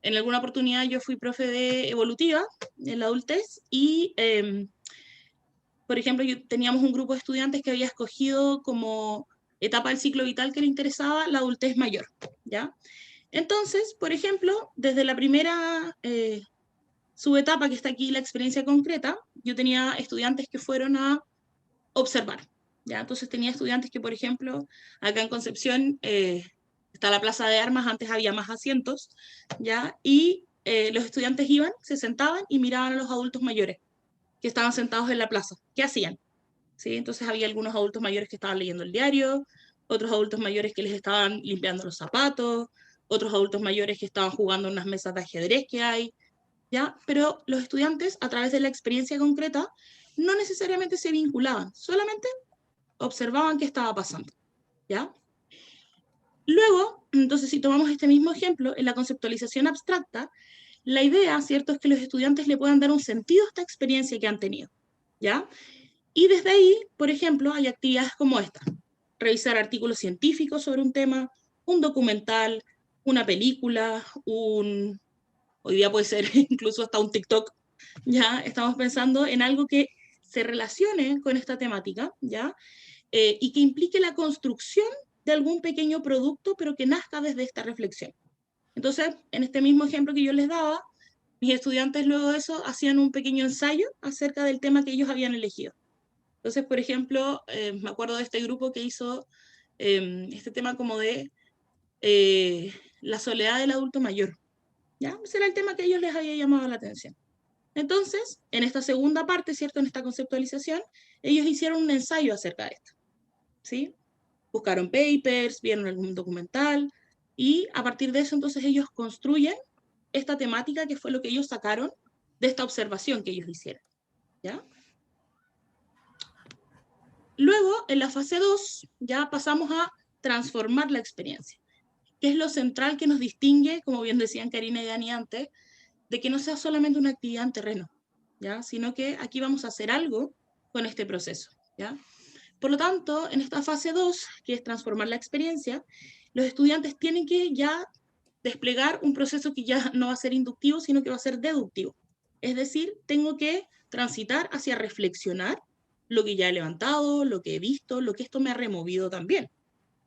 Speaker 1: en alguna oportunidad yo fui profe de evolutiva en la adultez y, por ejemplo, teníamos un grupo de estudiantes que había escogido como etapa del ciclo vital que le interesaba la adultez mayor, ¿ya? Entonces, por ejemplo, desde la primera subetapa que está aquí, la experiencia concreta, yo tenía estudiantes que fueron a observar, ¿ya? Entonces tenía estudiantes que, por ejemplo, acá en Concepción está la Plaza de Armas, antes había más asientos, ¿ya? Y los estudiantes iban, se sentaban y miraban a los adultos mayores que estaban sentados en la plaza. ¿Qué hacían? ¿Sí? Entonces había algunos adultos mayores que estaban leyendo el diario, otros adultos mayores que les estaban limpiando los zapatos, otros adultos mayores que estaban jugando en unas mesas de ajedrez que hay, ¿ya? Pero los estudiantes, a través de la experiencia concreta, no necesariamente se vinculaban, solamente observaban qué estaba pasando, ¿ya? Luego, entonces, si tomamos este mismo ejemplo, en la conceptualización abstracta, la idea, ¿cierto?, es que los estudiantes le puedan dar un sentido a esta experiencia que han tenido, ¿ya? Y desde ahí, por ejemplo, hay actividades como esta: revisar artículos científicos sobre un tema, un documental, una película, hoy día puede ser incluso hasta un TikTok, ¿ya? Estamos pensando en algo que se relacione con esta temática, ¿ya? Y que implique la construcción de algún pequeño producto, pero que nazca desde esta reflexión. Entonces, en este mismo ejemplo que yo les daba, mis estudiantes luego de eso hacían un pequeño ensayo acerca del tema que ellos habían elegido. Entonces, por ejemplo, me acuerdo de este grupo que hizo este tema como de la soledad del adulto mayor, ¿ya? Ese era el tema que a ellos les había llamado la atención. Entonces, en esta segunda parte, ¿cierto? En esta conceptualización, ellos hicieron un ensayo acerca de esto, ¿sí? Buscaron papers, vieron algún documental, y a partir de eso, entonces, ellos construyen esta temática que fue lo que ellos sacaron de esta observación que ellos hicieron, ¿ya? Luego, en la fase 2, ya pasamos a transformar la experiencia, que es lo central que nos distingue, como bien decían Karina y Dani antes, de que no sea solamente una actividad en terreno, ¿ya? Sino que aquí vamos a hacer algo con este proceso, ¿ya? Por lo tanto, en esta fase 2, que es transformar la experiencia, los estudiantes tienen que ya desplegar un proceso que ya no va a ser inductivo, sino que va a ser deductivo. Es decir, tengo que transitar hacia reflexionar lo que ya he levantado, lo que he visto, lo que esto me ha removido también,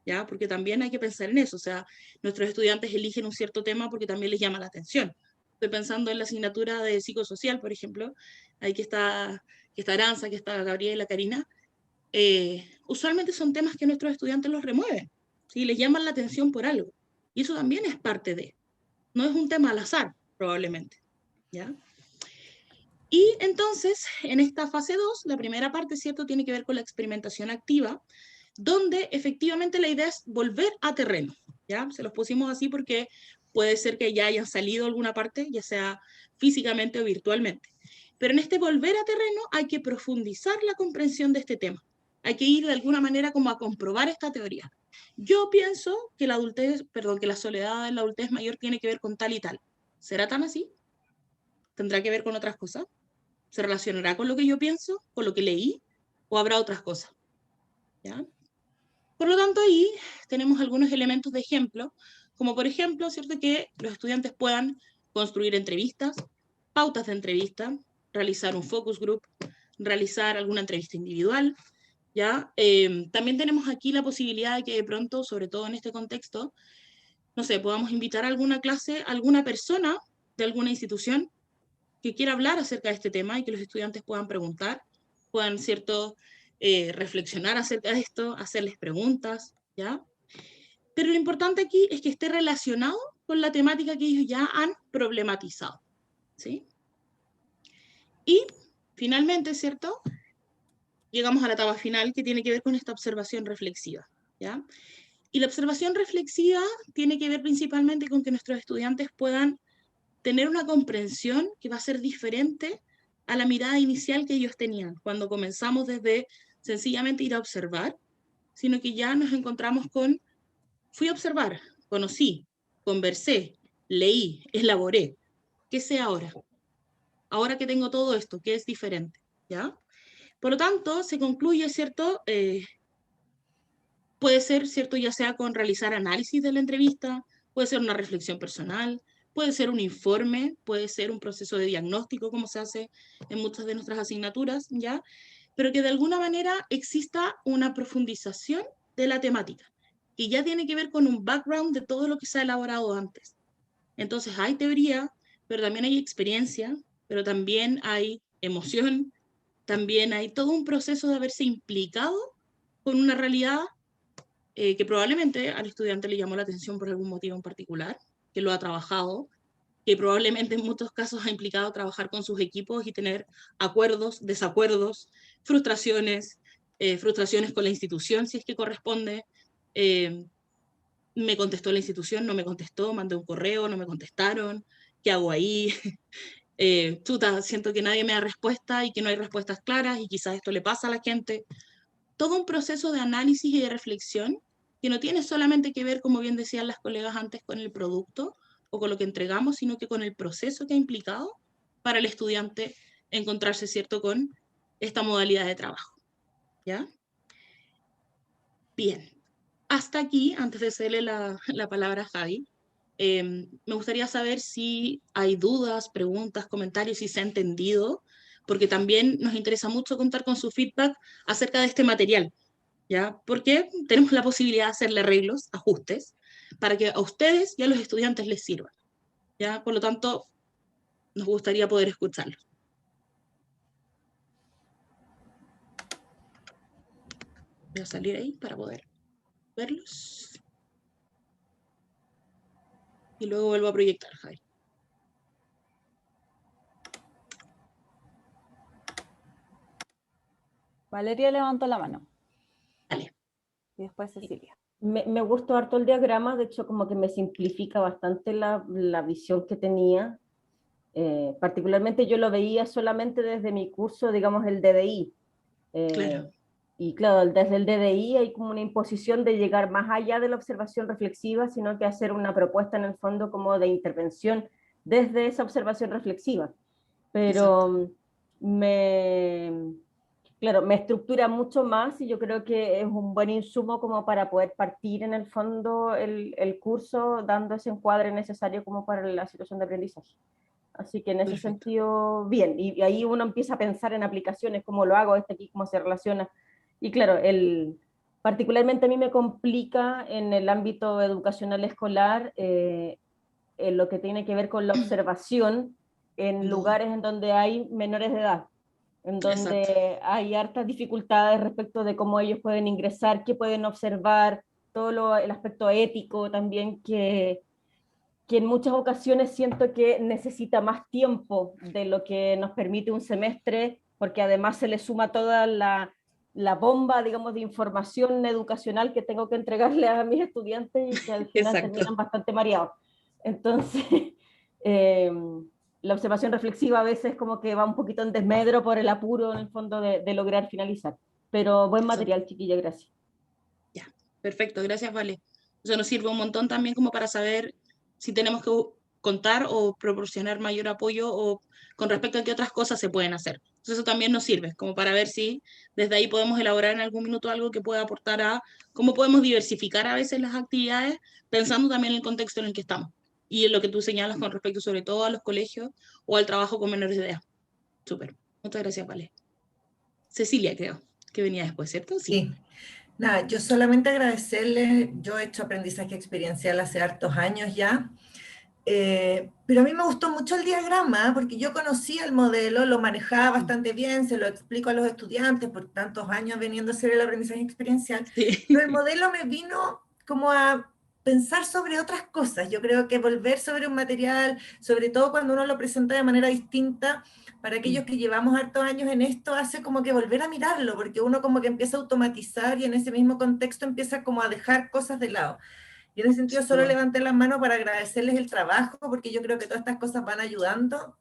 Speaker 1: ¿ya? Porque también hay que pensar en eso, o sea, nuestros estudiantes eligen un cierto tema porque también les llama la atención. Estoy pensando en la asignatura de psicosocial, por ejemplo, ahí que está Aranza, que está Gabriela, Karina, usualmente son temas que nuestros estudiantes los remueven, ¿sí? Les llaman la atención por algo, y eso también es parte de, no es un tema al azar, probablemente, ¿ya? Y entonces, en esta fase 2, la primera parte, ¿cierto?, tiene que ver con la experimentación activa, donde efectivamente la idea es volver a terreno, ¿ya? Se los pusimos así porque puede ser que ya hayan salido alguna parte, ya sea físicamente o virtualmente. Pero en este volver a terreno hay que profundizar la comprensión de este tema. Hay que ir de alguna manera como a comprobar esta teoría. Yo pienso que la adultez, perdón, que la soledad en la adultez mayor tiene que ver con tal y tal. ¿Será tan así? ¿Tendrá que ver con otras cosas? ¿Se relacionará con lo que yo pienso, con lo que leí, o habrá otras cosas? ¿Ya? Por lo tanto, ahí tenemos algunos elementos de ejemplo, como por ejemplo, ¿cierto?, que los estudiantes puedan construir entrevistas, pautas de entrevista, realizar un focus group, realizar alguna entrevista individual, ¿ya? También tenemos aquí la posibilidad de que de pronto, sobre todo en este contexto, no sé, podamos invitar a alguna clase, a alguna persona de alguna institución que quiera hablar acerca de este tema y que los estudiantes puedan preguntar, puedan, ¿cierto?, reflexionar acerca de esto, hacerles preguntas, ¿ya? Pero lo importante aquí es que esté relacionado con la temática que ellos ya han problematizado, ¿sí? Y finalmente, ¿cierto?, llegamos a la etapa final que tiene que ver con esta observación reflexiva, ¿ya? Y la observación reflexiva tiene que ver principalmente con que nuestros estudiantes puedan tener una comprensión que va a ser diferente a la mirada inicial que ellos tenían cuando comenzamos desde sencillamente ir a observar, sino que ya nos encontramos con, fui a observar, conocí, conversé, leí, elaboré. ¿Qué sé ahora? Ahora que tengo todo esto, ¿qué es diferente? ¿Ya? Por lo tanto, se concluye, ¿cierto? Puede ser, ¿cierto?, ya sea con realizar análisis de la entrevista, puede ser una reflexión personal, puede ser un informe, puede ser un proceso de diagnóstico, como se hace en muchas de nuestras asignaturas, ¿ya? Pero que de alguna manera exista una profundización de la temática, que ya tiene que ver con un background de todo lo que se ha elaborado antes. Entonces hay teoría, pero también hay experiencia, pero también hay emoción, también hay todo un proceso de haberse implicado con una realidad que probablemente al estudiante le llamó la atención por algún motivo en particular, que lo ha trabajado, que probablemente en muchos casos ha implicado trabajar con sus equipos y tener acuerdos, desacuerdos, frustraciones, frustraciones con la institución, si es que corresponde. Me contestó la institución, no me contestó, mandé un correo, no me contestaron, ¿qué hago ahí? Chuta, siento que nadie me da respuesta y que no hay respuestas claras y quizás esto le pasa a la gente. Todo un proceso de análisis y de reflexión que no tiene solamente que ver, como bien decían las colegas antes, con el producto o con lo que entregamos, sino que con el proceso que ha implicado para el estudiante encontrarse, ¿cierto?, con esta modalidad de trabajo, ¿ya? Bien, hasta aquí, antes de hacerle la palabra a Javi, me gustaría saber si hay dudas, preguntas, comentarios, si se ha entendido, porque también nos interesa mucho contar con su feedback acerca de este material, ¿ya? Porque tenemos la posibilidad de hacerle arreglos, ajustes, para que a ustedes y a los estudiantes les sirva, ¿ya? Por lo tanto, nos gustaría poder escucharlos. Voy a salir ahí para poder verlos. Y luego vuelvo a proyectar, Javi.
Speaker 2: Valeria levantó la mano.
Speaker 1: Vale.
Speaker 2: Y después Cecilia.
Speaker 3: Me gustó harto el diagrama, de hecho como que me simplifica bastante la visión que tenía. Particularmente yo lo veía solamente desde mi curso, digamos el DDI.
Speaker 1: Claro.
Speaker 3: Y claro, desde el DDI hay como una imposición de llegar más allá de la observación reflexiva, sino que hacer una propuesta en el fondo como de intervención desde esa observación reflexiva. Pero claro, me estructura mucho más y yo creo que es un buen insumo como para poder partir en el fondo el curso dando ese encuadre necesario como para la situación de aprendizaje. Así que en ese
Speaker 1: Perfecto.
Speaker 3: sentido, bien. Y ahí uno empieza a pensar en aplicaciones, cómo lo hago, aquí, cómo se relaciona. Y claro, particularmente a mí me complica en el ámbito educacional escolar en lo que tiene que ver con la observación en lugares en donde hay menores de edad, en donde
Speaker 1: Exacto.
Speaker 3: hay hartas dificultades respecto de cómo ellos pueden ingresar, qué pueden observar, todo el aspecto ético también que en muchas ocasiones siento que necesita más tiempo de lo que nos permite un semestre, porque además se le suma toda la bomba, digamos, de información educacional que tengo que entregarle a mis estudiantes y que al final
Speaker 1: Exacto.
Speaker 3: terminan bastante mareados. Entonces, eh, la observación reflexiva a veces como que va un poquito en desmedro por el apuro en el fondo de lograr finalizar. Pero buen
Speaker 1: Exacto.
Speaker 3: material, chiquilla, gracias.
Speaker 1: Ya, perfecto, gracias, Vale. Eso nos sirve un montón también como para saber si tenemos que contar o proporcionar mayor apoyo o con respecto a qué otras cosas se pueden hacer. Entonces eso también nos sirve como para ver si desde ahí podemos elaborar en algún minuto algo que pueda aportar a cómo podemos diversificar a veces las actividades pensando también en el contexto en el que estamos y en lo que tú señalas con respecto sobre todo a los colegios o al trabajo con menores de edad. Súper. Muchas gracias, Vale. Cecilia, creo que venía después, ¿cierto? Sí.
Speaker 6: Sí. Nada, yo solamente agradecerles, yo he hecho aprendizaje experiencial hace hartos años ya, pero a mí me gustó mucho el diagrama porque yo conocía el modelo, lo manejaba bastante bien, se lo explico a los estudiantes por tantos años veniendo a hacer el aprendizaje experiencial,
Speaker 1: Sí.
Speaker 6: pero el modelo me vino como a pensar sobre otras cosas. Yo creo que volver sobre un material, sobre todo cuando uno lo presenta de manera distinta, para aquellos que llevamos hartos años en esto, hace como que volver a mirarlo, porque uno como que empieza a automatizar y en ese mismo contexto empieza como a dejar cosas de lado. Y en ese sentido
Speaker 1: Sin
Speaker 6: solo
Speaker 1: duda.
Speaker 6: levanté las manos para agradecerles el trabajo, porque yo creo que todas estas cosas van ayudando.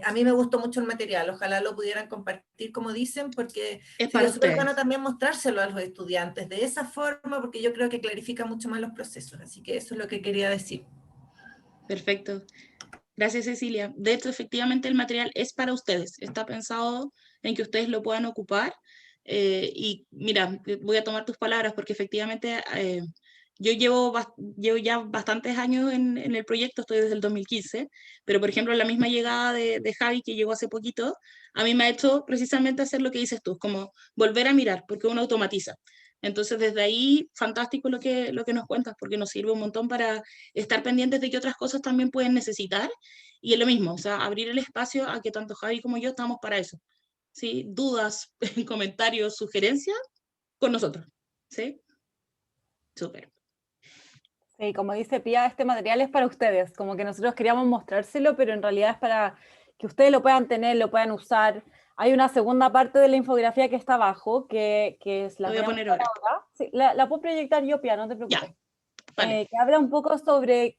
Speaker 6: A mí me gustó mucho el material, ojalá lo pudieran compartir como dicen, porque
Speaker 1: Es
Speaker 6: sería
Speaker 1: para
Speaker 6: súper bueno
Speaker 1: ustedes.
Speaker 6: también mostrárselo a los estudiantes de esa forma, porque yo creo que clarifica mucho más los procesos. Así que eso es lo que quería decir.
Speaker 1: Perfecto. Gracias, Cecilia. De hecho, efectivamente, el material es para ustedes. Está pensado en que ustedes lo puedan ocupar. Y mira, voy a tomar tus palabras porque efectivamente yo llevo ya bastantes años en el proyecto, estoy desde el 2015, pero por ejemplo, la misma llegada de Javi, que llegó hace poquito, a mí me ha hecho precisamente hacer lo que dices tú, como volver a mirar, porque uno automatiza. Entonces, desde ahí, fantástico lo que nos cuentas, porque nos sirve un montón para estar pendientes de que otras cosas también pueden necesitar. Y es lo mismo, o sea, abrir el espacio a que tanto Javi como yo estamos para eso. ¿Sí? Dudas, comentarios, sugerencias, con nosotros. ¿Sí? Súper.
Speaker 2: Sí, como dice Pía, este material es para ustedes, como que nosotros queríamos mostrárselo, pero en realidad es para que ustedes lo puedan tener, lo puedan usar. Hay una segunda parte de la infografía que está abajo, que
Speaker 1: Lo
Speaker 2: las
Speaker 1: voy a
Speaker 2: voy a
Speaker 1: poner
Speaker 2: mostrar
Speaker 1: ahora.
Speaker 2: ahora. Sí, la puedo proyectar yo, Pía, no te preocupes.
Speaker 1: Ya, vale.
Speaker 2: Que habla un poco sobre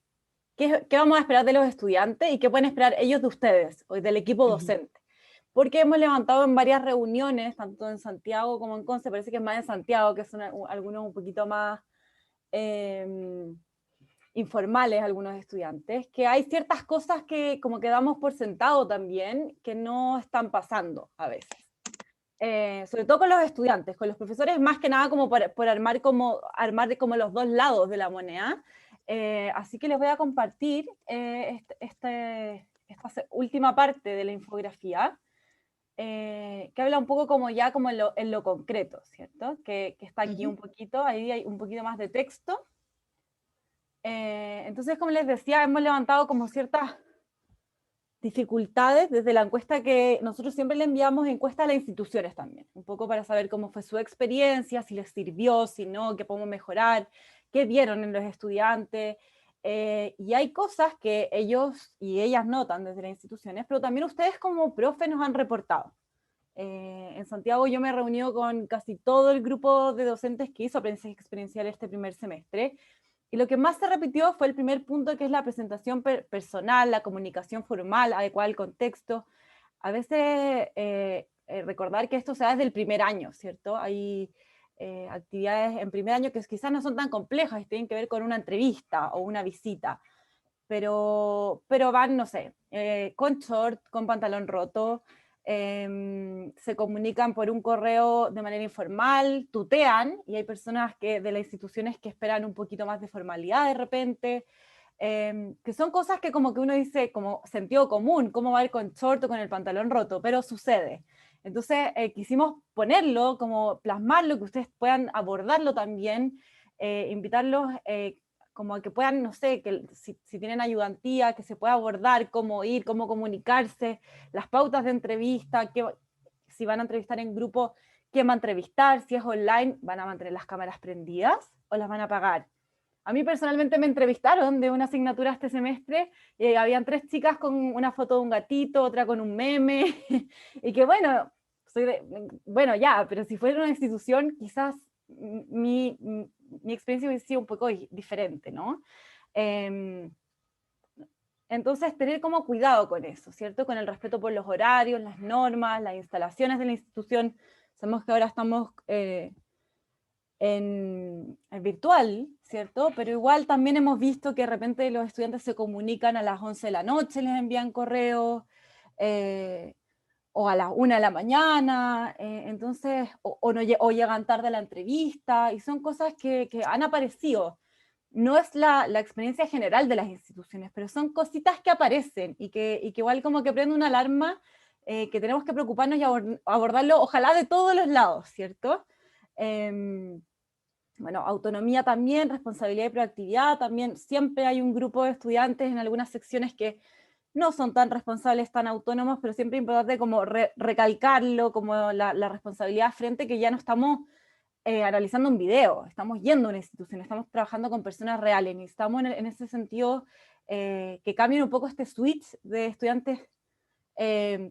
Speaker 2: qué vamos a esperar de los estudiantes y qué pueden esperar ellos de ustedes, o del equipo docente. Porque hemos levantado en varias reuniones, tanto en Santiago como en Conce, parece que es más en Santiago, que son algunos un poquito más informales, algunos estudiantes, que hay ciertas cosas que como que damos por sentado también, que no están pasando a veces. Sobre todo con los estudiantes, con los profesores, más que nada como por armar como los dos lados de la moneda. Así que les voy a compartir esta última parte de la infografía, que habla un poco como ya como en lo concreto, ¿cierto? Que está aquí un poquito, ahí hay un poquito más de texto. Entonces, como les decía, hemos levantado como ciertas dificultades desde la encuesta que nosotros siempre le enviamos encuesta a las instituciones también, un poco para saber cómo fue su experiencia, si les sirvió, si no, qué podemos mejorar, qué vieron en los estudiantes, y hay cosas que ellos y ellas notan desde las instituciones, pero también ustedes como profe nos han reportado. En Santiago yo me he reunido con casi todo el grupo de docentes que hizo aprendizaje experiencial este primer semestre, y lo que más se repitió fue el primer punto, que es la presentación personal, la comunicación formal, adecuada al contexto. A veces recordar que esto se da desde el primer año, ¿cierto? Hay actividades en primer año que quizás no son tan complejas y tienen que ver con una entrevista o una visita, pero van, no sé, con short, con pantalón roto, se comunican por un correo de manera informal, tutean, y hay personas de las instituciones que esperan un poquito más de formalidad de repente, que son cosas que como que uno dice como sentido común, cómo va a ir con short o con el pantalón roto, pero sucede. Entonces quisimos ponerlo, como plasmarlo, que ustedes puedan abordarlo también, invitarlos como a que puedan, no sé, que si tienen ayudantía, que se pueda abordar cómo ir, cómo comunicarse, las pautas de entrevista, si van a entrevistar en grupo, quién va a entrevistar, si es online, van a mantener las cámaras prendidas o las van a apagar. A mí personalmente me entrevistaron de una asignatura este semestre, y habían 3 chicas con una foto de un gatito, otra con un meme, y que bueno, bueno ya, pero si fuera una institución, quizás mi experiencia hubiese sido un poco diferente, ¿no? Entonces, tener como cuidado con eso, ¿cierto? Con el respeto por los horarios, las normas, las instalaciones de la institución. Sabemos que ahora estamos en virtual, ¿cierto? Pero igual también hemos visto que de repente los estudiantes se comunican a las 11 de la noche, les envían correos, o a las 1 de la mañana, entonces, o llegan tarde a la entrevista, y son cosas que han aparecido. No es la experiencia general de las instituciones, pero son cositas que aparecen y que igual como que prende una alarma, que tenemos que preocuparnos y abordarlo, ojalá de todos los lados, ¿cierto? Bueno, autonomía también, responsabilidad y proactividad también. Siempre hay un grupo de estudiantes en algunas secciones que no son tan responsables, tan autónomos, pero siempre es importante como recalcarlo, como la responsabilidad frente, que ya no estamos analizando un video, estamos yendo a una institución, estamos trabajando con personas reales, y estamos en ese sentido que cambien un poco este switch de estudiantes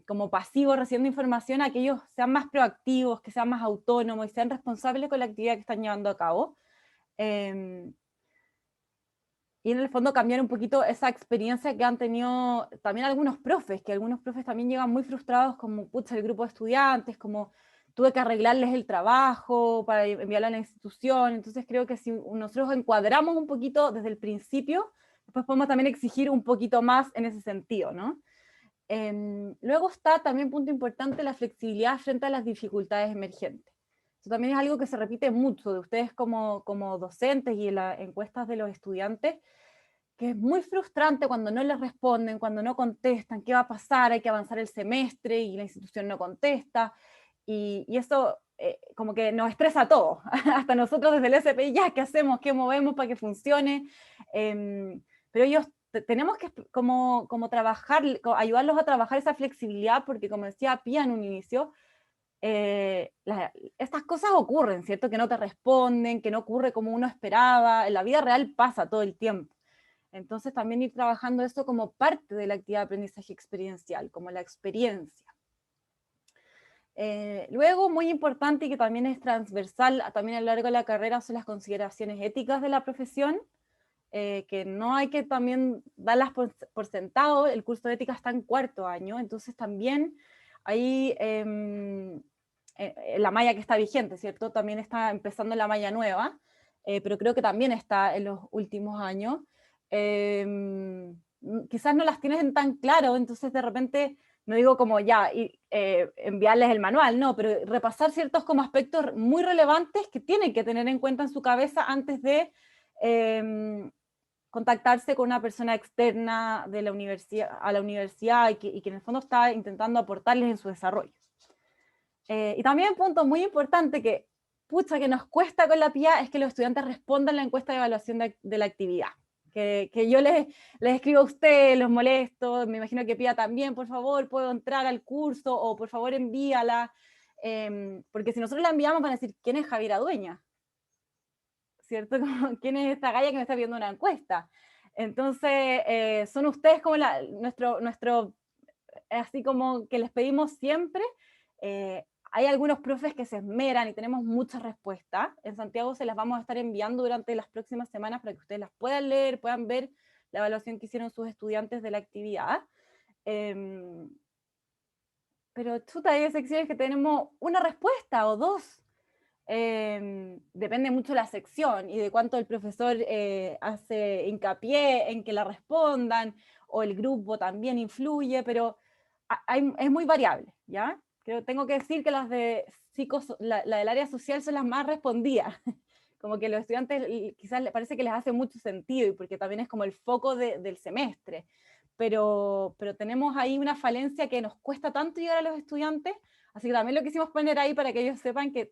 Speaker 2: como pasivos recibiendo información, a que ellos sean más proactivos, que sean más autónomos y sean responsables con la actividad que están llevando a cabo. Y en el fondo cambiar un poquito esa experiencia que han tenido también algunos profes, que algunos profes también llegan muy frustrados, como, pucha, el grupo de estudiantes, como tuve que arreglarles el trabajo para enviarlo a la institución. Entonces creo que si nosotros encuadramos un poquito desde el principio, después podemos también exigir un poquito más en ese sentido, ¿no? Luego está también, punto importante, la flexibilidad frente a las dificultades emergentes. Eso también es algo que se repite mucho de ustedes como docentes y en las encuestas de los estudiantes, que es muy frustrante cuando no les responden, cuando no contestan, qué va a pasar, hay que avanzar el semestre y la institución no contesta, y eso como que nos estresa a todos, hasta nosotros desde el SPI, ya, ¿qué hacemos? ¿Qué movemos para que funcione? Pero ellos tenemos que como trabajar, ayudarlos a trabajar esa flexibilidad, porque como decía Pía en un inicio, estas cosas ocurren, ¿cierto? Que no te responden, que no ocurre como uno esperaba, en la vida real pasa todo el tiempo. Entonces también ir trabajando esto como parte de la actividad de aprendizaje experiencial, como la experiencia. Luego, muy importante y que también es transversal también a lo largo de la carrera, son las consideraciones éticas de la profesión, que no hay que también darlas por sentado. El curso de ética está en 4º año, entonces también ahí la malla que está vigente, ¿cierto? También está empezando la malla nueva, pero creo que también está en los últimos años. Quizás no las tienen tan claro, entonces de repente, no digo como ya enviarles el manual, no, pero repasar ciertos como aspectos muy relevantes que tienen que tener en cuenta en su cabeza antes de contactarse con una persona externa de la universidad, a la universidad, y que en el fondo está intentando aportarles en su desarrollo. Y también un punto muy importante que, pucha, que nos cuesta con la PIA, es que los estudiantes respondan la encuesta de evaluación de la actividad. Que yo les escribo a ustedes, los molesto, me imagino que PIA también, por favor, puedo entrar al curso, o por favor envíala, porque si nosotros la enviamos van a decir, ¿quién es Javiera Dueña? ¿Cierto? ¿Quién es esta galla que me está viendo una encuesta? Entonces, son ustedes como nuestro, así como que les pedimos siempre, Hay algunos profes que se esmeran y tenemos muchas respuestas. En Santiago se las vamos a estar enviando durante las próximas semanas para que ustedes las puedan leer, puedan ver la evaluación que hicieron sus estudiantes de la actividad. Pero chuta, hay secciones que tenemos una respuesta o dos. Depende mucho de la sección y de cuánto el profesor hace hincapié en que la respondan, o el grupo también influye, pero es muy variable, ¿ya? Tengo que decir que las de la del área social son las más respondidas. Como que los estudiantes quizás les parece que les hace mucho sentido, y porque también es como el foco del semestre. Pero tenemos ahí una falencia que nos cuesta tanto llegar a los estudiantes, así que también lo quisimos poner ahí para que ellos sepan que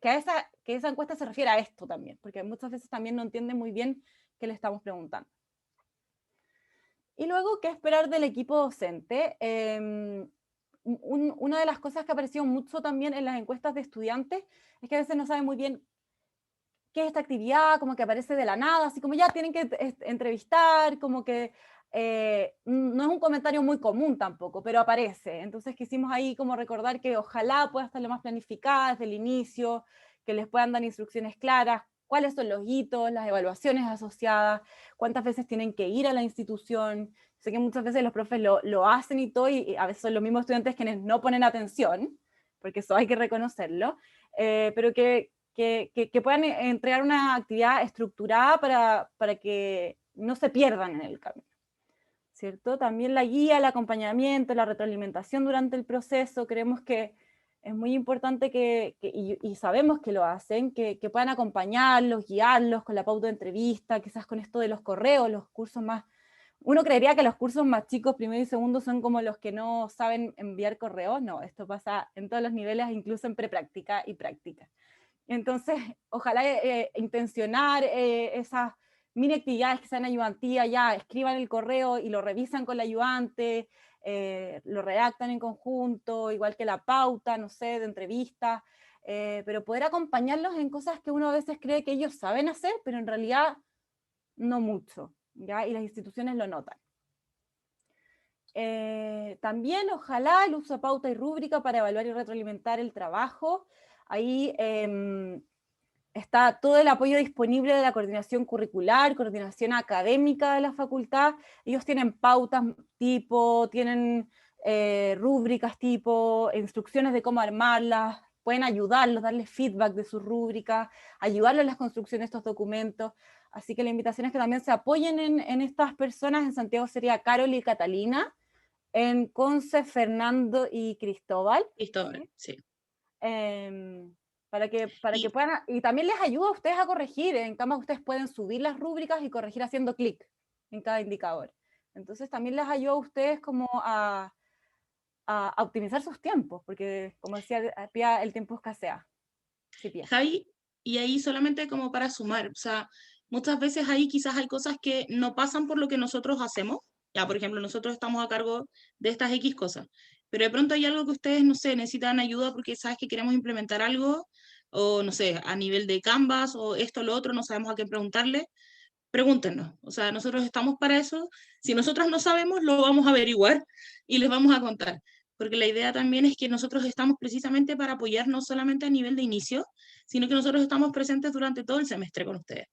Speaker 2: esa encuesta se refiere a esto también, porque muchas veces también no entienden muy bien qué le estamos preguntando. Y luego, ¿qué esperar del equipo docente? Una de las cosas que ha aparecido mucho también en las encuestas de estudiantes es que a veces no saben muy bien qué es esta actividad, como que aparece de la nada, así como ya tienen que entrevistar, como que no es un comentario muy común tampoco, pero aparece. Entonces quisimos ahí como recordar que ojalá pueda estar lo más planificada desde el inicio, que les puedan dar instrucciones claras, cuáles son los hitos, las evaluaciones asociadas, cuántas veces tienen que ir a la institución. Sé que muchas veces los profes lo hacen y todo, y a veces son los mismos estudiantes quienes no ponen atención, porque eso hay que reconocerlo, pero que puedan entregar una actividad estructurada para que no se pierdan en el camino, ¿cierto? También la guía, el acompañamiento, la retroalimentación durante el proceso, creemos que es muy importante y sabemos que lo hacen, que puedan acompañarlos, guiarlos con la pauta de entrevista, quizás con esto de los correos, los cursos más... Uno creería que los cursos más chicos, primero y segundo, son como los que no saben enviar correos. No, esto pasa en todos los niveles, incluso en prepráctica y práctica. Entonces, ojalá intencionar esas mini actividades que sean ayudantía, ya escriban el correo y lo revisan con la ayudante, lo redactan en conjunto, igual que la pauta, no sé, de entrevistas, pero poder acompañarlos en cosas que uno a veces cree que ellos saben hacer, pero en realidad no mucho, ¿ya? Y las instituciones lo notan. También, ojalá, el uso de pauta y rúbrica para evaluar y retroalimentar el trabajo. Ahí está todo el apoyo disponible de la coordinación curricular, coordinación académica de la facultad. Ellos tienen pautas tipo, tienen rúbricas tipo, instrucciones de cómo armarlas, pueden ayudarlos, darles feedback de sus rúbricas, ayudarlos en las construcciones de estos documentos. Así que la invitación es que también se apoyen en estas personas. En Santiago sería Carol y Catalina, en Conce, Fernando y Cristóbal.
Speaker 1: Cristóbal, sí.
Speaker 2: Para que puedan, y también les ayuda a ustedes a corregir. En Canva ustedes pueden subir las rúbricas y corregir haciendo clic en cada indicador. Entonces también les ayuda a ustedes como a optimizar sus tiempos, porque como decía Pia, el tiempo escasea. Sí, Pia.
Speaker 1: Javi, y ahí solamente como para sumar, o sea, muchas veces ahí quizás hay cosas que no pasan por lo que nosotros hacemos. Ya, por ejemplo, nosotros estamos a cargo de estas X cosas, pero de pronto hay algo que ustedes, no sé, necesitan ayuda porque sabes que queremos implementar algo, o no sé, a nivel de Canvas, o esto o lo otro, no sabemos a qué preguntarle, pregúntenos. O sea, nosotros estamos para eso. Si nosotros no sabemos, lo vamos a averiguar y les vamos a contar. Porque la idea también es que nosotros estamos precisamente para apoyar no solamente a nivel de inicio, sino que nosotros estamos presentes durante todo el semestre con ustedes.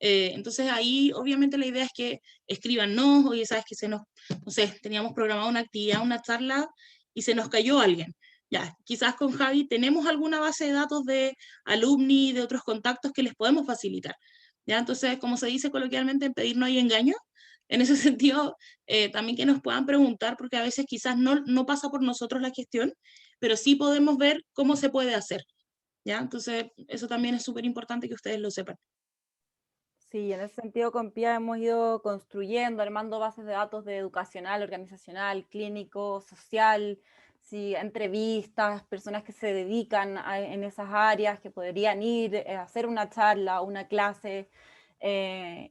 Speaker 1: Entonces ahí obviamente la idea es que escríbanos, oye, sabes que no sé, teníamos programado una actividad, una charla y se nos cayó alguien. Ya, quizás con Javi tenemos alguna base de datos de alumni, de otros contactos que les podemos facilitar. ¿Ya? Entonces, como se dice coloquialmente, en pedir no hay engaño. En ese sentido, también que nos puedan preguntar, porque a veces quizás no pasa por nosotros la gestión, pero sí podemos ver cómo se puede hacer. ¿Ya? Entonces, eso también es súper importante que ustedes lo sepan.
Speaker 2: Sí, en ese sentido con PIA hemos ido construyendo, armando bases de datos de educacional, organizacional, clínico, social, sí, entrevistas, personas que se dedican en esas áreas, que podrían ir a hacer una charla, una clase.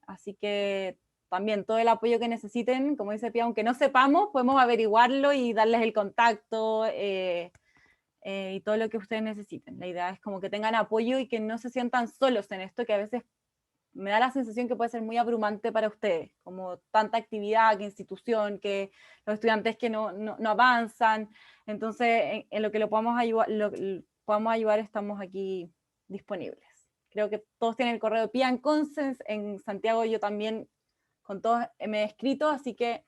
Speaker 2: Así que también todo el apoyo que necesiten, como dice Pia, aunque no sepamos, podemos averiguarlo y darles el contacto y todo lo que ustedes necesiten. La idea es como que tengan apoyo y que no se sientan solos en esto, que a veces me da la sensación que puede ser muy abrumante para ustedes, como tanta actividad, que institución, que los estudiantes que no avanzan. Entonces, en lo que lo podamos ayudar, estamos aquí disponibles. Creo que todos tienen el correo de Pia en Consens, en Santiago yo también con todos me he escrito, así que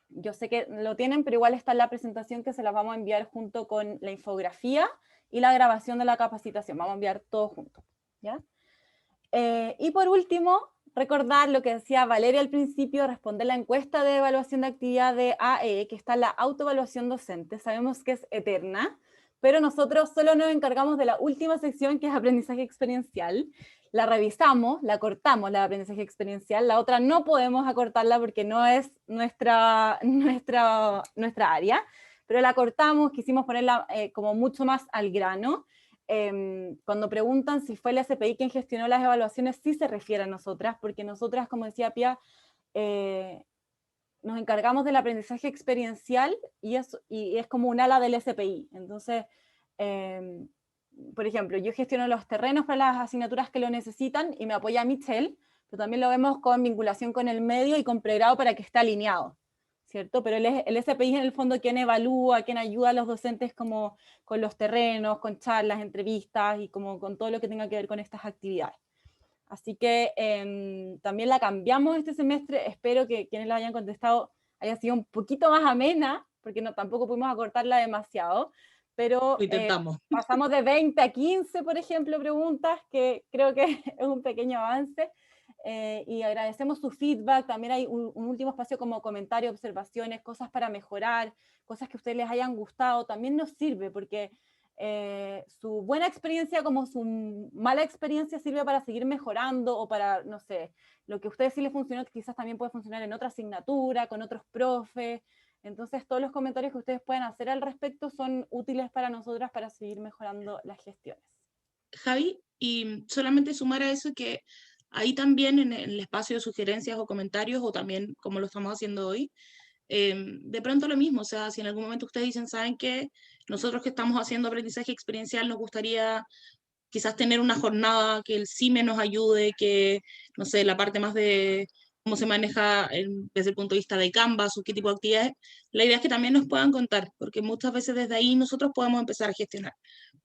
Speaker 2: yo sé que lo tienen, pero igual está en la presentación que se la vamos a enviar junto con la infografía y la grabación de la capacitación. Vamos a enviar todo junto, ¿ya? Y por último, recordar lo que decía Valeria al principio, responder la encuesta de evaluación de actividad de AE, que está en la autoevaluación docente. Sabemos que es eterna, pero nosotros solo nos encargamos de la última sección, que es aprendizaje experiencial. La revisamos, la cortamos, la de aprendizaje experiencial. La otra no podemos acortarla porque no es nuestra área, pero la cortamos, quisimos ponerla como mucho más al grano. Cuando preguntan si fue el SPI quien gestionó las evaluaciones, sí se refiere a nosotras, porque nosotras, como decía Pia, nos encargamos del aprendizaje experiencial y es como un ala del SPI. Entonces, por ejemplo, yo gestiono los terrenos para las asignaturas que lo necesitan y me apoya Michelle, pero también lo vemos con vinculación con el medio y con pregrado para que esté alineado, ¿cierto? Pero el SPI es en el fondo quien evalúa, quien ayuda a los docentes como con los terrenos, con charlas, entrevistas y como con todo lo que tenga que ver con estas actividades. Así que también la cambiamos este semestre, espero que quienes la hayan contestado haya sido un poquito más amena, porque tampoco pudimos acortarla demasiado, pero pasamos de 20 a 15, por ejemplo, preguntas, que creo que es un pequeño avance, y agradecemos su feedback. También hay un último espacio como comentarios, observaciones, cosas para mejorar, cosas que a ustedes les hayan gustado, también nos sirve, porque su buena experiencia como su mala experiencia sirve para seguir mejorando, o para, no sé, lo que a ustedes sí les funcionó quizás también puede funcionar en otra asignatura, con otros profes. Entonces todos los comentarios que ustedes pueden hacer al respecto son útiles para nosotras para seguir mejorando las gestiones.
Speaker 1: Javi, y solamente sumar a eso que ahí también en el espacio de sugerencias o comentarios, o también como lo estamos haciendo hoy, de pronto lo mismo, o sea, si en algún momento ustedes dicen, ¿saben qué? Nosotros que estamos haciendo aprendizaje experiencial nos gustaría quizás tener una jornada que el CIME nos ayude, que, no sé, la parte más de cómo se maneja desde el punto de vista de Canvas o qué tipo de actividades, la idea es que también nos puedan contar, porque muchas veces desde ahí nosotros podemos empezar a gestionar,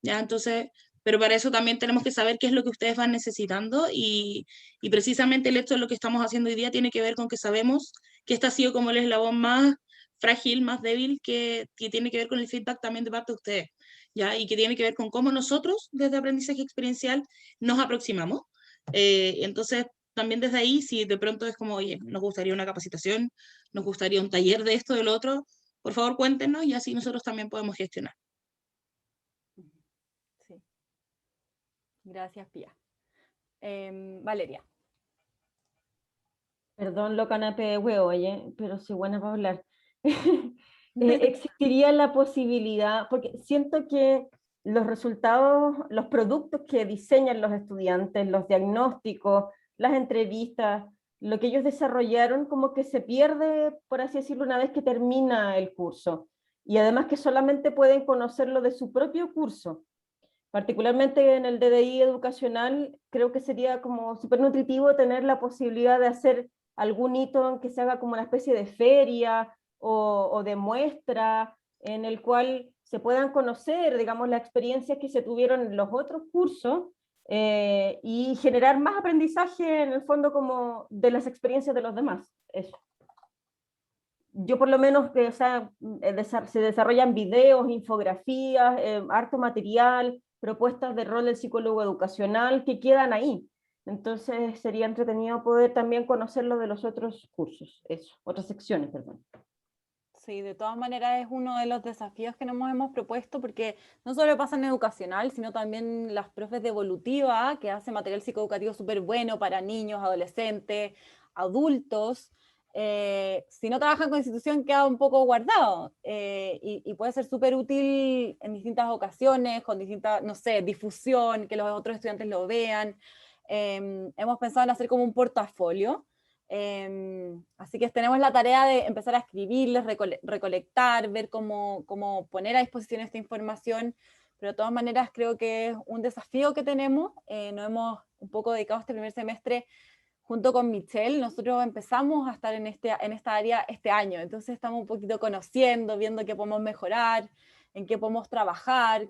Speaker 1: ¿ya? Entonces, pero para eso también tenemos que saber qué es lo que ustedes van necesitando, y precisamente el hecho de lo que estamos haciendo hoy día tiene que ver con que sabemos que este ha sido como el eslabón más frágil, más débil, que tiene que ver con el feedback también de parte de ustedes, ¿ya? Y que tiene que ver con cómo nosotros desde aprendizaje experiencial nos aproximamos. Entonces, también desde ahí, si de pronto es como, oye, nos gustaría una capacitación, nos gustaría un taller de esto, de lo otro, por favor cuéntenos, y así nosotros también podemos gestionar.
Speaker 2: Sí. Gracias, Pia. Valeria.
Speaker 3: Perdón lo canape de huevo, oye, pero soy buena para hablar. Existiría la posibilidad, porque siento que los resultados, los productos que diseñan los estudiantes, los diagnósticos, las entrevistas, lo que ellos desarrollaron como que se pierde, por así decirlo, una vez que termina el curso. Y además que solamente pueden conocerlo de su propio curso. Particularmente en el DDI educacional, creo que sería como súper nutritivo tener la posibilidad de hacer algún hito en que se haga como una especie de feria o de muestra, en el cual se puedan conocer, digamos, las experiencias que se tuvieron en los otros cursos, y generar más aprendizaje en el fondo como de las experiencias de los demás. Eso. Yo por lo menos, o sea, se desarrollan videos, infografías, harto material, propuestas de rol del psicólogo educacional que quedan ahí. Entonces sería entretenido poder también conocerlo de los otros cursos, eso, otras secciones, perdón.
Speaker 2: Sí, de todas maneras es uno de los desafíos que nos hemos propuesto, porque no solo pasa en educacional, sino también las profes de evolutiva, que hace material psicoeducativo súper bueno para niños, adolescentes, adultos. Si no trabajan con institución queda un poco guardado, y puede ser súper útil en distintas ocasiones, con distinta, no sé, difusión, que los otros estudiantes lo vean. Hemos pensado en hacer como un portafolio. Así que tenemos la tarea de empezar a escribirles, recolectar, ver cómo poner a disposición esta información, pero de todas maneras creo que es un desafío que tenemos. Nos hemos un poco dedicado este primer semestre junto con Michelle. Nosotros empezamos a estar en esta área este año, entonces estamos un poquito conociendo, viendo qué podemos mejorar, en qué podemos trabajar,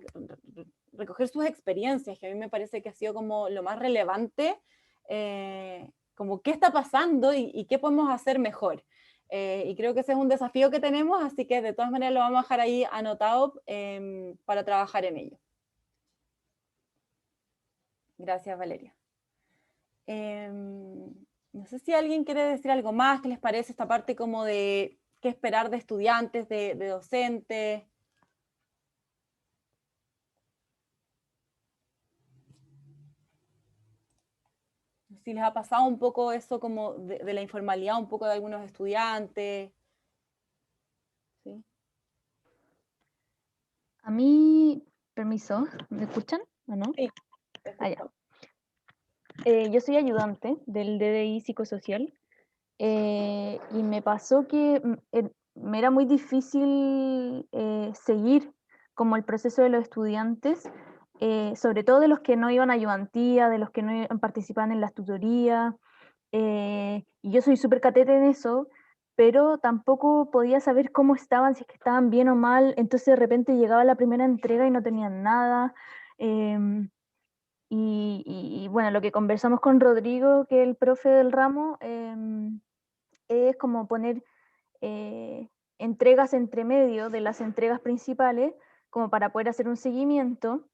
Speaker 2: recoger sus experiencias, que a mí me parece que ha sido como lo más relevante, como qué está pasando y qué podemos hacer mejor. Y creo que ese es un desafío que tenemos, así que de todas maneras lo vamos a dejar ahí anotado para trabajar en ello. Gracias, Valeria. No sé si alguien quiere decir algo más, ¿qué les parece esta parte como de qué esperar de estudiantes, de docentes? Si les ha pasado un poco eso como de la informalidad, un poco de algunos estudiantes. ¿Sí?
Speaker 7: A mí, permiso, ¿me escuchan o no?
Speaker 2: Sí.
Speaker 7: Yo soy ayudante del DDI psicosocial y me pasó que me era muy difícil seguir como el proceso de los estudiantes, sobre todo de los que no iban a ayudantía, de los que no participaban en las tutorías. Y yo soy súper catete en eso, pero tampoco podía saber cómo estaban, si es que estaban bien o mal. Entonces de repente llegaba la primera entrega y no tenían nada. Y bueno, lo que conversamos con Rodrigo, que es el profe del ramo, es como poner entregas entre medio de las entregas principales, como para poder hacer un seguimiento,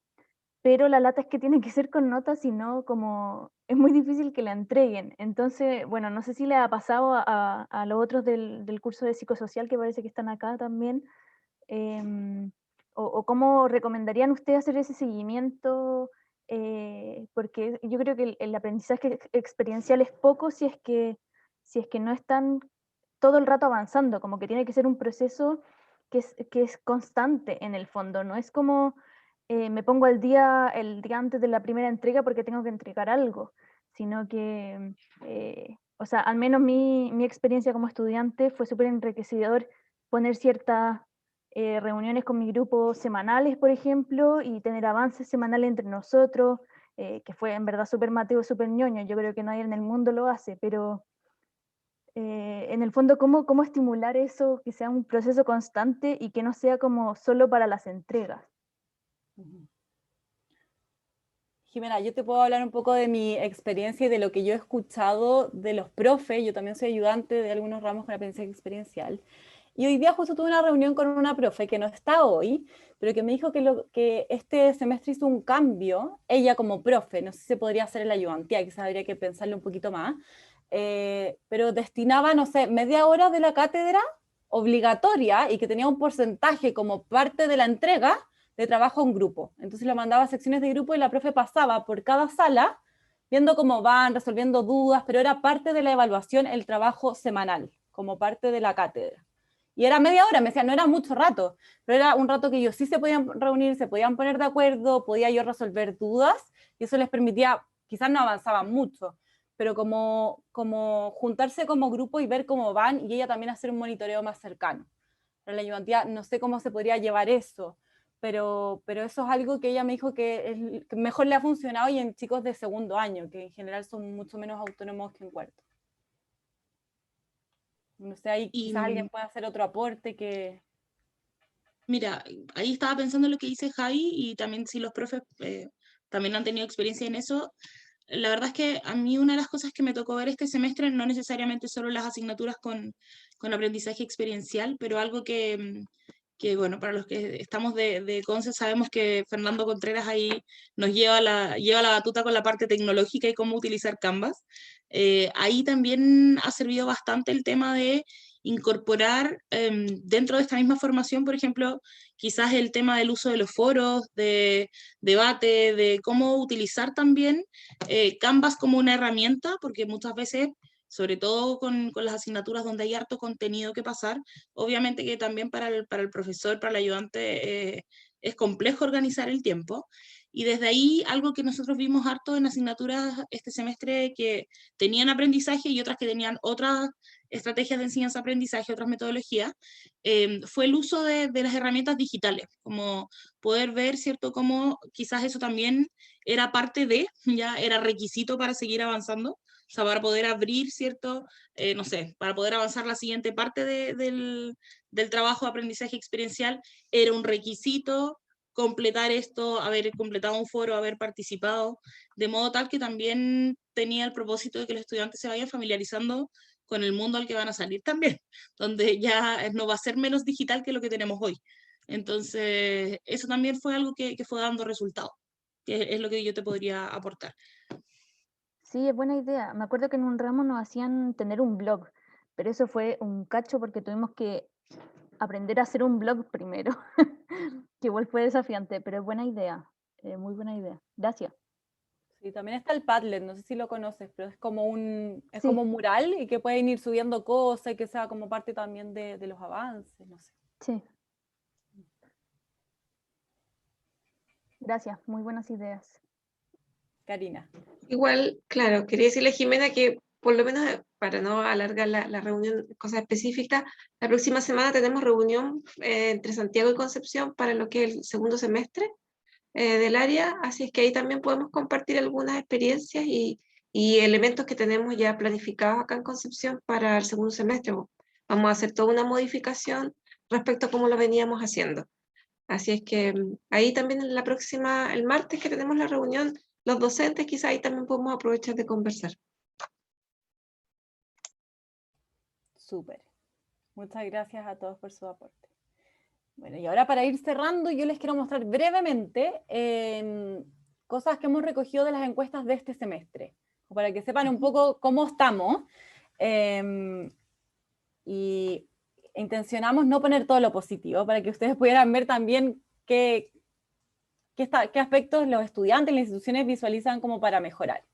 Speaker 7: pero la lata es que tiene que ser con notas, si no, como es muy difícil que la entreguen. Entonces, bueno, no sé si le ha pasado a los otros del curso de psicosocial, que parece que están acá también, o cómo recomendarían ustedes hacer ese seguimiento, porque yo creo que el aprendizaje experiencial es poco si es que no están todo el rato avanzando, como que tiene que ser un proceso que es constante en el fondo, no es como me pongo el día antes de la primera entrega porque tengo que entregar algo, sino que, o sea, al menos mi experiencia como estudiante fue súper enriquecedor poner ciertas reuniones con mi grupo semanales, por ejemplo, y tener avances semanales entre nosotros, que fue en verdad súper Mateo, súper ñoño. Yo creo que nadie en el mundo lo hace, pero en el fondo, ¿cómo estimular eso, que sea un proceso constante y que no sea como solo para las entregas?
Speaker 2: Jimena, yo te puedo hablar un poco de mi experiencia y de lo que yo he escuchado de los profes. Yo también soy ayudante de algunos ramos con aprendizaje experiencial. Y hoy día justo tuve una reunión con una profe que no está hoy, pero que me dijo que este semestre hizo un cambio, ella como profe, no sé si se podría hacer en la ayudantía, quizás habría que pensarle un poquito más, pero destinaba, no sé, media hora de la cátedra obligatoria y que tenía un porcentaje como parte de la entrega de trabajo en grupo. Entonces lo mandaba a secciones de grupo y la profe pasaba por cada sala viendo cómo van, resolviendo dudas, pero era parte de la evaluación el trabajo semanal, como parte de la cátedra. Y era media hora, me decía, no era mucho rato, pero era un rato que ellos sí se podían reunir, se podían poner de acuerdo, podía yo resolver dudas, y eso les permitía, quizás no avanzaban mucho, pero como juntarse como grupo y ver cómo van, y ella también hacer un monitoreo más cercano. Pero la ayudantía, no sé cómo se podría llevar eso, pero eso es algo que ella me dijo que mejor le ha funcionado y en chicos de segundo año, que en general son mucho menos autónomos que en cuarto. No sé, ahí quizás alguien pueda hacer otro aporte que...
Speaker 1: Mira, ahí estaba pensando en lo que dice Javi y también si los profes también han tenido experiencia en eso. La verdad es que a mí una de las cosas que me tocó ver este semestre, no necesariamente solo las asignaturas con aprendizaje experiencial, pero algo que bueno, para los que estamos de Conce sabemos que Fernando Contreras ahí nos lleva la batuta con la parte tecnológica y cómo utilizar Canvas. Ahí también ha servido bastante el tema de incorporar dentro de esta misma formación, por ejemplo, quizás el tema del uso de los foros, de debate, de cómo utilizar también Canvas como una herramienta, porque muchas veces, sobre todo con las asignaturas donde hay harto contenido que pasar, obviamente que también para el profesor, para el ayudante, es complejo organizar el tiempo. Y desde ahí, algo que nosotros vimos harto en asignaturas este semestre que tenían aprendizaje y otras que tenían otras estrategias de enseñanza-aprendizaje, otras metodologías, fue el uso de las herramientas digitales, como poder ver, ¿cierto?, cómo quizás eso también era parte de, ya era requisito para seguir avanzando, o sea, para poder abrir, ¿cierto?, no sé, para poder avanzar la siguiente parte del trabajo de aprendizaje experiencial, era un requisito completar esto, haber completado un foro, haber participado, de modo tal que también tenía el propósito de que los estudiantes se vayan familiarizando con el mundo al que van a salir también, donde ya no va a ser menos digital que lo que tenemos hoy. Entonces, eso también fue algo que fue dando resultados, que es lo que yo te podría aportar.
Speaker 7: Sí, es buena idea. Me acuerdo que en un ramo nos hacían tener un blog, pero eso fue un cacho porque tuvimos que aprender a hacer un blog primero, que igual fue desafiante, pero es buena idea, muy buena idea. Gracias.
Speaker 2: Sí, también está el Padlet, no sé si lo conoces, pero es como un
Speaker 7: Sí.
Speaker 2: mural y que pueden ir subiendo cosas y que sea como parte también de los avances, no sé.
Speaker 7: Sí. Gracias, muy buenas ideas.
Speaker 2: Karina.
Speaker 5: Igual, claro, quería decirle a Jimena que por lo menos para no alargar la reunión, cosas específicas, la próxima semana tenemos reunión entre Santiago y Concepción para lo que es el segundo semestre del área, así es que ahí también podemos compartir algunas experiencias y elementos que tenemos ya planificados acá en Concepción para el segundo semestre. Vamos a hacer toda una modificación respecto a cómo lo veníamos haciendo. Así es que ahí también en la próxima, el martes que tenemos la reunión, los docentes quizá ahí también podemos aprovechar de conversar.
Speaker 2: Súper. Muchas gracias a todos por su aporte. Bueno, y ahora para ir cerrando, yo les quiero mostrar brevemente cosas que hemos recogido de las encuestas de este semestre, para que sepan un poco cómo estamos. Y intencionamos no poner todo lo positivo, para que ustedes pudieran ver también qué aspectos los estudiantes y las instituciones visualizan como para mejorar.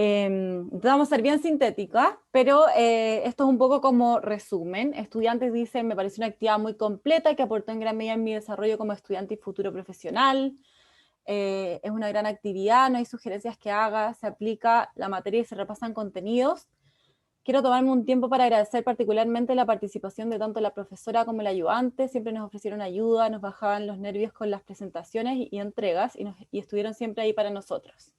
Speaker 2: Vamos a ser bien sintética, pero esto es un poco como resumen. Estudiantes dicen, me pareció una actividad muy completa que aportó en gran medida en mi desarrollo como estudiante y futuro profesional. Es una gran actividad, no hay sugerencias que haga, se aplica la materia y se repasan contenidos. Quiero tomarme un tiempo para agradecer particularmente la participación de tanto la profesora como el ayudante. Siempre nos ofrecieron ayuda, nos bajaban los nervios con las presentaciones y entregas y estuvieron siempre ahí para nosotros.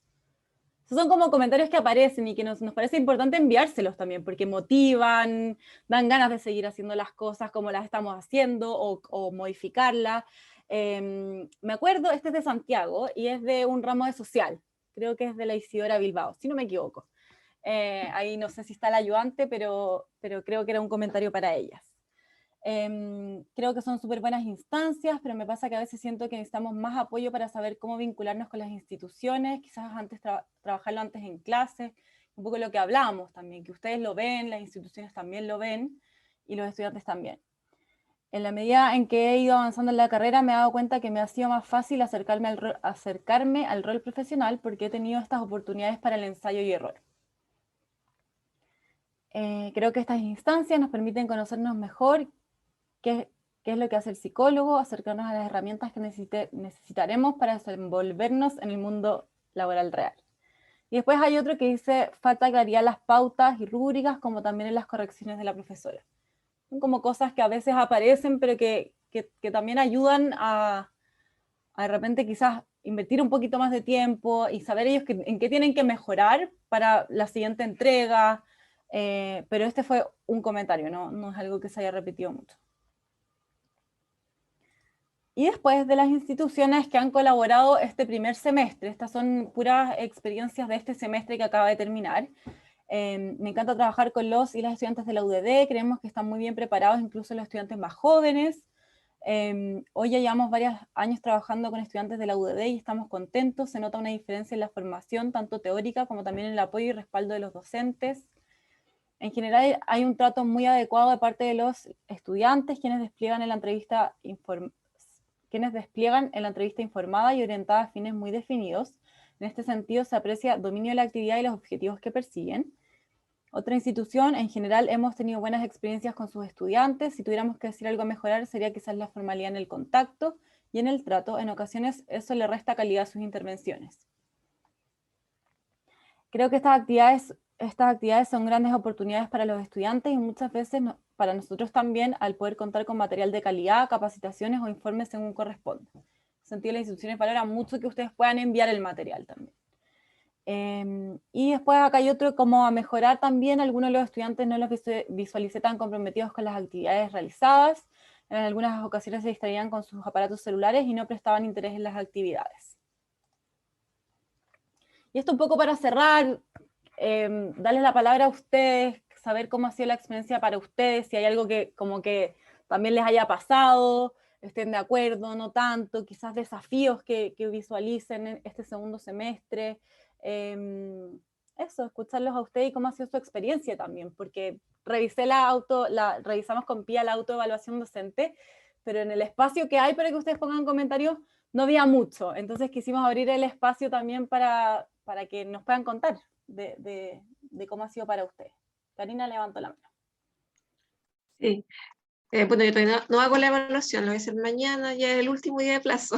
Speaker 2: Esos son como comentarios que aparecen y que nos parece importante enviárselos también, porque motivan, dan ganas de seguir haciendo las cosas como las estamos haciendo o modificarlas. Me acuerdo, este es de Santiago y es de un ramo de social, creo que es de la Isidora Bilbao, si no me equivoco. Ahí no sé si está el ayudante, pero creo que era un comentario para ellas. Creo que son súper buenas instancias, pero me pasa que a veces siento que necesitamos más apoyo para saber cómo vincularnos con las instituciones, quizás antes trabajarlo antes en clase, un poco lo que hablábamos también, que ustedes lo ven, las instituciones también lo ven, y los estudiantes también. En la medida en que he ido avanzando en la carrera, me he dado cuenta que me ha sido más fácil acercarme al rol profesional porque he tenido estas oportunidades para el ensayo y error. Creo que estas instancias nos permiten conocernos mejor, qué es lo que hace el psicólogo, acercarnos a las herramientas que necesitaremos para desenvolvernos en el mundo laboral real. Y después hay otro que dice, falta claridad en las pautas y rúbricas, como también en las correcciones de la profesora. Son como cosas que a veces aparecen, pero que también ayudan a de repente quizás invertir un poquito más de tiempo y saber ellos en qué tienen que mejorar para la siguiente entrega, pero este fue un comentario, no es algo que se haya repetido mucho. Y después de las instituciones que han colaborado este primer semestre, estas son puras experiencias de este semestre que acaba de terminar. Me encanta trabajar con los y las estudiantes de la UDD, creemos que están muy bien preparados, incluso los estudiantes más jóvenes. Hoy ya llevamos varios años trabajando con estudiantes de la UDD y estamos contentos, se nota una diferencia en la formación, tanto teórica como también en el apoyo y respaldo de los docentes. En general hay un trato muy adecuado de parte de los estudiantes, quienes despliegan en la entrevista informada y orientada a fines muy definidos. En este sentido se aprecia dominio de la actividad y los objetivos que persiguen. Otra institución, en general hemos tenido buenas experiencias con sus estudiantes. Si tuviéramos que decir algo a mejorar sería quizás la formalidad en el contacto y en el trato, en ocasiones eso le resta calidad a sus intervenciones. Creo que estas actividades son grandes oportunidades para los estudiantes y muchas veces para nosotros también, al poder contar con material de calidad, capacitaciones o informes según corresponde. En ese sentido, las instituciones valoran mucho que ustedes puedan enviar el material también. Y después acá hay otro, como a mejorar también. Algunos de los estudiantes no los visualicé tan comprometidos con las actividades realizadas. En algunas ocasiones se distraían con sus aparatos celulares y no prestaban interés en las actividades. Y esto un poco para cerrar, darles la palabra a ustedes, saber cómo ha sido la experiencia para ustedes, si hay algo que como que también les haya pasado, estén de acuerdo, no tanto, quizás desafíos que visualicen en este segundo semestre. Eso, escucharlos a ustedes y cómo ha sido su experiencia también, porque revisamos con Pía la autoevaluación docente, pero en el espacio que hay para que ustedes pongan comentarios no había mucho, entonces quisimos abrir el espacio también para que nos puedan contar de cómo ha sido para ustedes. Karina levantó la mano.
Speaker 5: Sí. Bueno, yo todavía no hago la evaluación, lo voy a hacer mañana, ya es el último día de plazo.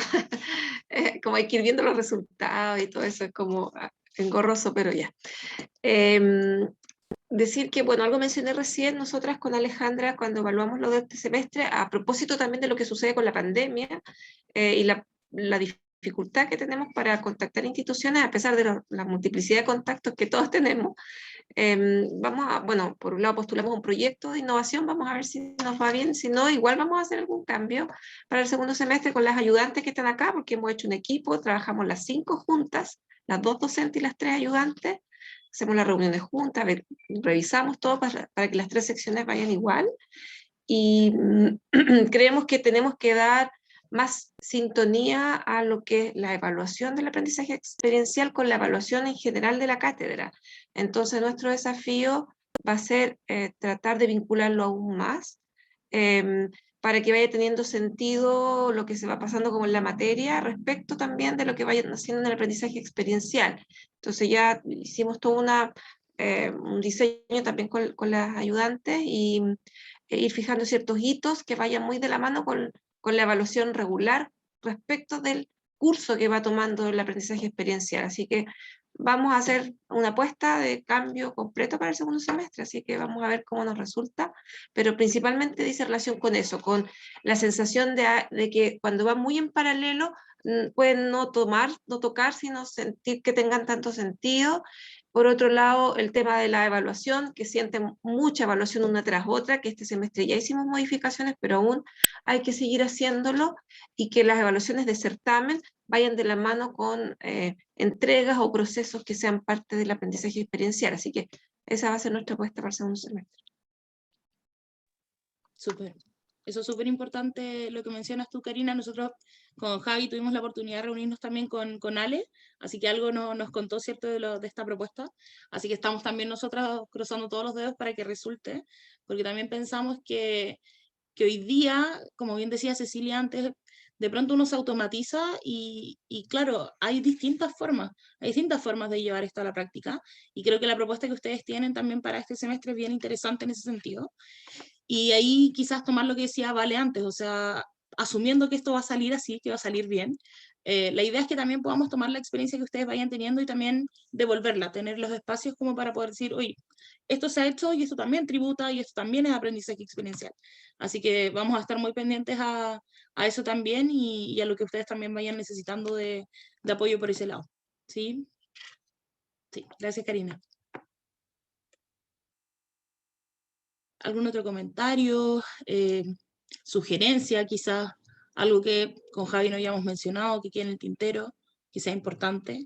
Speaker 5: Como hay que ir viendo los resultados y todo eso, es como engorroso, pero ya. Decir que, bueno, algo mencioné recién, nosotras con Alejandra, cuando evaluamos lo de este semestre, a propósito también de lo que sucede con la pandemia y la dificultad que tenemos para contactar instituciones, a pesar de la multiplicidad de contactos que todos tenemos, bueno, por un lado postulamos un proyecto de innovación, vamos a ver si nos va bien, si no, igual vamos a hacer algún cambio para el segundo semestre con las ayudantes que están acá, porque hemos hecho un equipo, trabajamos las 5 juntas, las 2 docentes y las 3 ayudantes, hacemos las reuniones juntas, revisamos todo para que las 3 secciones vayan igual, y creemos que tenemos que dar más sintonía a lo que es la evaluación del aprendizaje experiencial con la evaluación en general de la cátedra. Entonces nuestro desafío va a ser tratar de vincularlo aún más para que vaya teniendo sentido lo que se va pasando como en la materia respecto también de lo que vayan haciendo en el aprendizaje experiencial. Entonces ya hicimos todo un diseño también con las ayudantes y ir fijando ciertos hitos que vayan muy de la mano con la evaluación regular respecto del curso que va tomando el aprendizaje experiencial. Así que vamos a hacer una apuesta de cambio completo para el segundo semestre, así que vamos a ver cómo nos resulta, pero principalmente dice relación con eso, con la sensación de que cuando va muy en paralelo pueden no tocar, sino sentir que tengan tanto sentido. Por otro lado, el tema de la evaluación, que sienten mucha evaluación una tras otra, que este semestre ya hicimos modificaciones, pero aún hay que seguir haciéndolo, y que las evaluaciones de certamen vayan de la mano con entregas o procesos que sean parte del aprendizaje experiencial. Así que esa va a ser nuestra apuesta para el segundo semestre.
Speaker 1: Súper. Eso es súper importante lo que mencionas tú, Karina. Nosotros con Javi tuvimos la oportunidad de reunirnos también con Ale, así que algo nos contó, ¿cierto?, de esta propuesta. Así que estamos también nosotras cruzando todos los dedos para que resulte, porque también pensamos que hoy día, como bien decía Cecilia antes, de pronto uno se automatiza y claro, hay distintas formas de llevar esto a la práctica, y creo que la propuesta que ustedes tienen también para este semestre es bien interesante en ese sentido. Y ahí quizás tomar lo que decía Vale antes, o sea, asumiendo que esto va a salir así, que va a salir bien, la idea es que también podamos tomar la experiencia que ustedes vayan teniendo y también devolverla, tener los espacios como para poder decir, oye, esto se ha hecho y esto también tributa y esto también es aprendizaje experiencial. Así que vamos a estar muy pendientes a eso también y a lo que ustedes también vayan necesitando de apoyo por ese lado. ¿Sí? Sí, gracias, Karina. ¿Algún otro comentario, sugerencia, quizás algo que con Javi no hayamos mencionado, que quede en el tintero, que sea importante?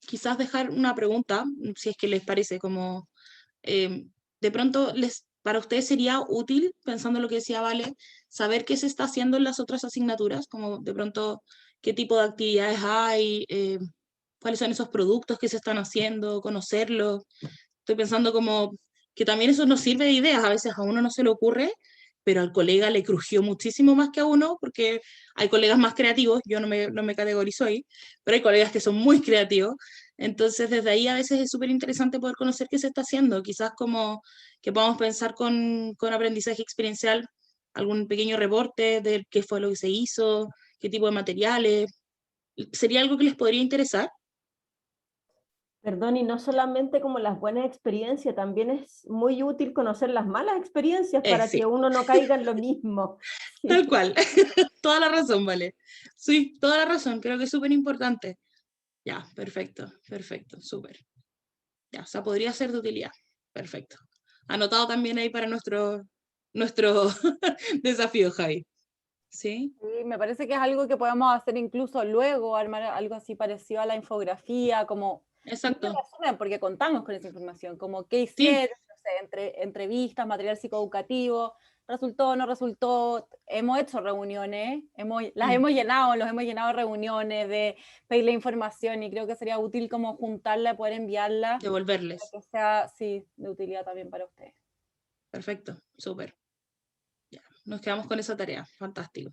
Speaker 1: Quizás dejar una pregunta, si es que les parece, como de pronto para ustedes sería útil, pensando en lo que decía Vale, saber qué se está haciendo en las otras asignaturas, como de pronto qué tipo de actividades hay, cuáles son esos productos que se están haciendo, conocerlos. Estoy pensando como que también eso nos sirve de ideas, a veces a uno no se le ocurre pero al colega le crujió muchísimo más que a uno, porque hay colegas más creativos, yo no me categorizo ahí, pero hay colegas que son muy creativos, entonces desde ahí a veces es súper interesante poder conocer qué se está haciendo, quizás como que podamos pensar con aprendizaje experiencial, algún pequeño reporte de qué fue lo que se hizo, qué tipo de materiales, ¿sería algo que les podría interesar?
Speaker 3: Perdón, y no solamente como las buenas experiencias, también es muy útil conocer las malas experiencias para
Speaker 1: Sí,
Speaker 3: que uno no caiga en lo mismo.
Speaker 1: tal cual, toda la razón, vale. Sí, toda la razón, creo que es súper importante. Ya, perfecto, perfecto, súper. Ya, o sea, podría ser de utilidad. Perfecto. Anotado también ahí para nuestro desafío, Javi. ¿Sí?
Speaker 2: Sí, me parece que es algo que podemos hacer incluso luego, armar algo así parecido a la infografía, como no un
Speaker 1: Exacto.
Speaker 2: resumen, porque contamos con esa información, como qué
Speaker 1: Sí,
Speaker 2: hicieron, no sé, entrevistas, material psicoeducativo, resultó, no resultó, hemos hecho reuniones, las hemos llenado, los hemos llenado de reuniones, de pedirle información, y creo que sería útil como juntarla, poder enviarla, para
Speaker 1: devolverles.
Speaker 2: que sea, sí, de utilidad también para ustedes.
Speaker 1: Perfecto, súper. Ya, nos quedamos con esa tarea. Fantástico.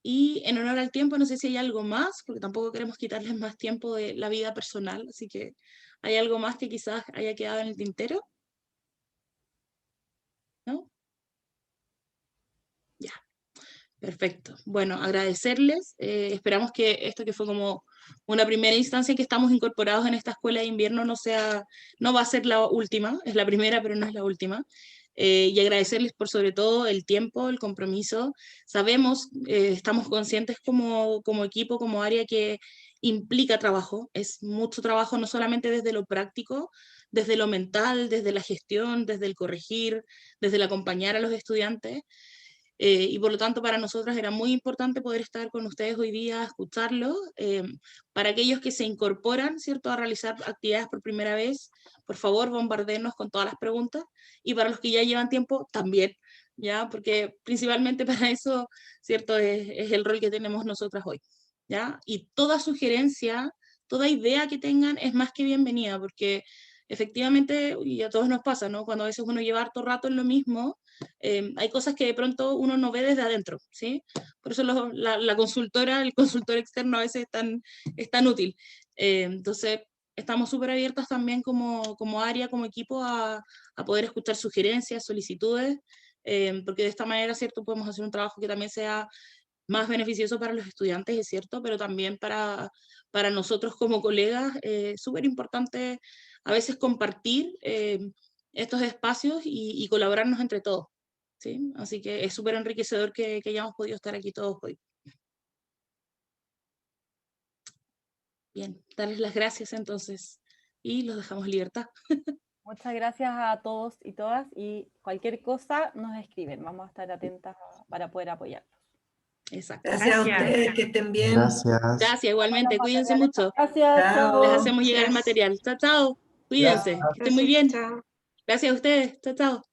Speaker 1: Y en honor al tiempo, no sé si hay algo más, porque tampoco queremos quitarles más tiempo de la vida personal, así que ¿hay algo más que quizás haya quedado en el tintero? ¿No? Ya, perfecto. Bueno, agradecerles. Esperamos que esto que fue como una primera instancia que estamos incorporados en esta escuela de invierno no va a ser la última, es la primera, pero no es la última. Y agradecerles por sobre todo el tiempo, el compromiso. Sabemos, estamos conscientes como equipo, como área que implica trabajo, es mucho trabajo no solamente desde lo práctico, desde lo mental, desde la gestión, desde el corregir, desde el acompañar a los estudiantes. Y por lo tanto para nosotras era muy importante poder estar con ustedes hoy día, escucharlos. Para aquellos que se incorporan, ¿cierto?, a realizar actividades por primera vez, por favor, bombardeenos con todas las preguntas. Y para los que ya llevan tiempo, también, ¿ya? Porque principalmente para eso, ¿cierto?, es el rol que tenemos nosotras hoy, ¿ya? Y toda sugerencia, toda idea que tengan es más que bienvenida, porque efectivamente, y a todos nos pasa, ¿no?, cuando a veces uno lleva harto rato en lo mismo, hay cosas que de pronto uno no ve desde adentro, ¿sí? Por eso la consultora, el consultor externo a veces es tan útil. Entonces, estamos súper abiertas también como área, como equipo, a poder escuchar sugerencias, solicitudes, porque de esta manera, ¿cierto?, podemos hacer un trabajo que también sea más beneficioso para los estudiantes, es cierto, pero también para nosotros como colegas, súper importante a veces compartir estos espacios y colaborarnos entre todos, ¿sí? Así que es súper enriquecedor que hayamos podido estar aquí todos hoy. Bien, darles las gracias entonces y los dejamos en libertad.
Speaker 2: Muchas gracias a todos y todas, y cualquier cosa nos escriben, vamos a estar atentas para poder apoyarlos.
Speaker 1: Exacto.
Speaker 6: Gracias a
Speaker 4: Gracias.
Speaker 6: ustedes, que estén bien.
Speaker 8: Gracias.
Speaker 1: Gracias, igualmente, cuídense mucho.
Speaker 3: Gracias,
Speaker 6: Chao.
Speaker 1: Les
Speaker 3: chao.
Speaker 1: hacemos llegar el
Speaker 5: Gracias.
Speaker 1: material. Chao, chao. Cuídense, que estén muy
Speaker 5: Gracias,
Speaker 1: bien.
Speaker 5: chao.
Speaker 1: Gracias a ustedes. Chao, chao.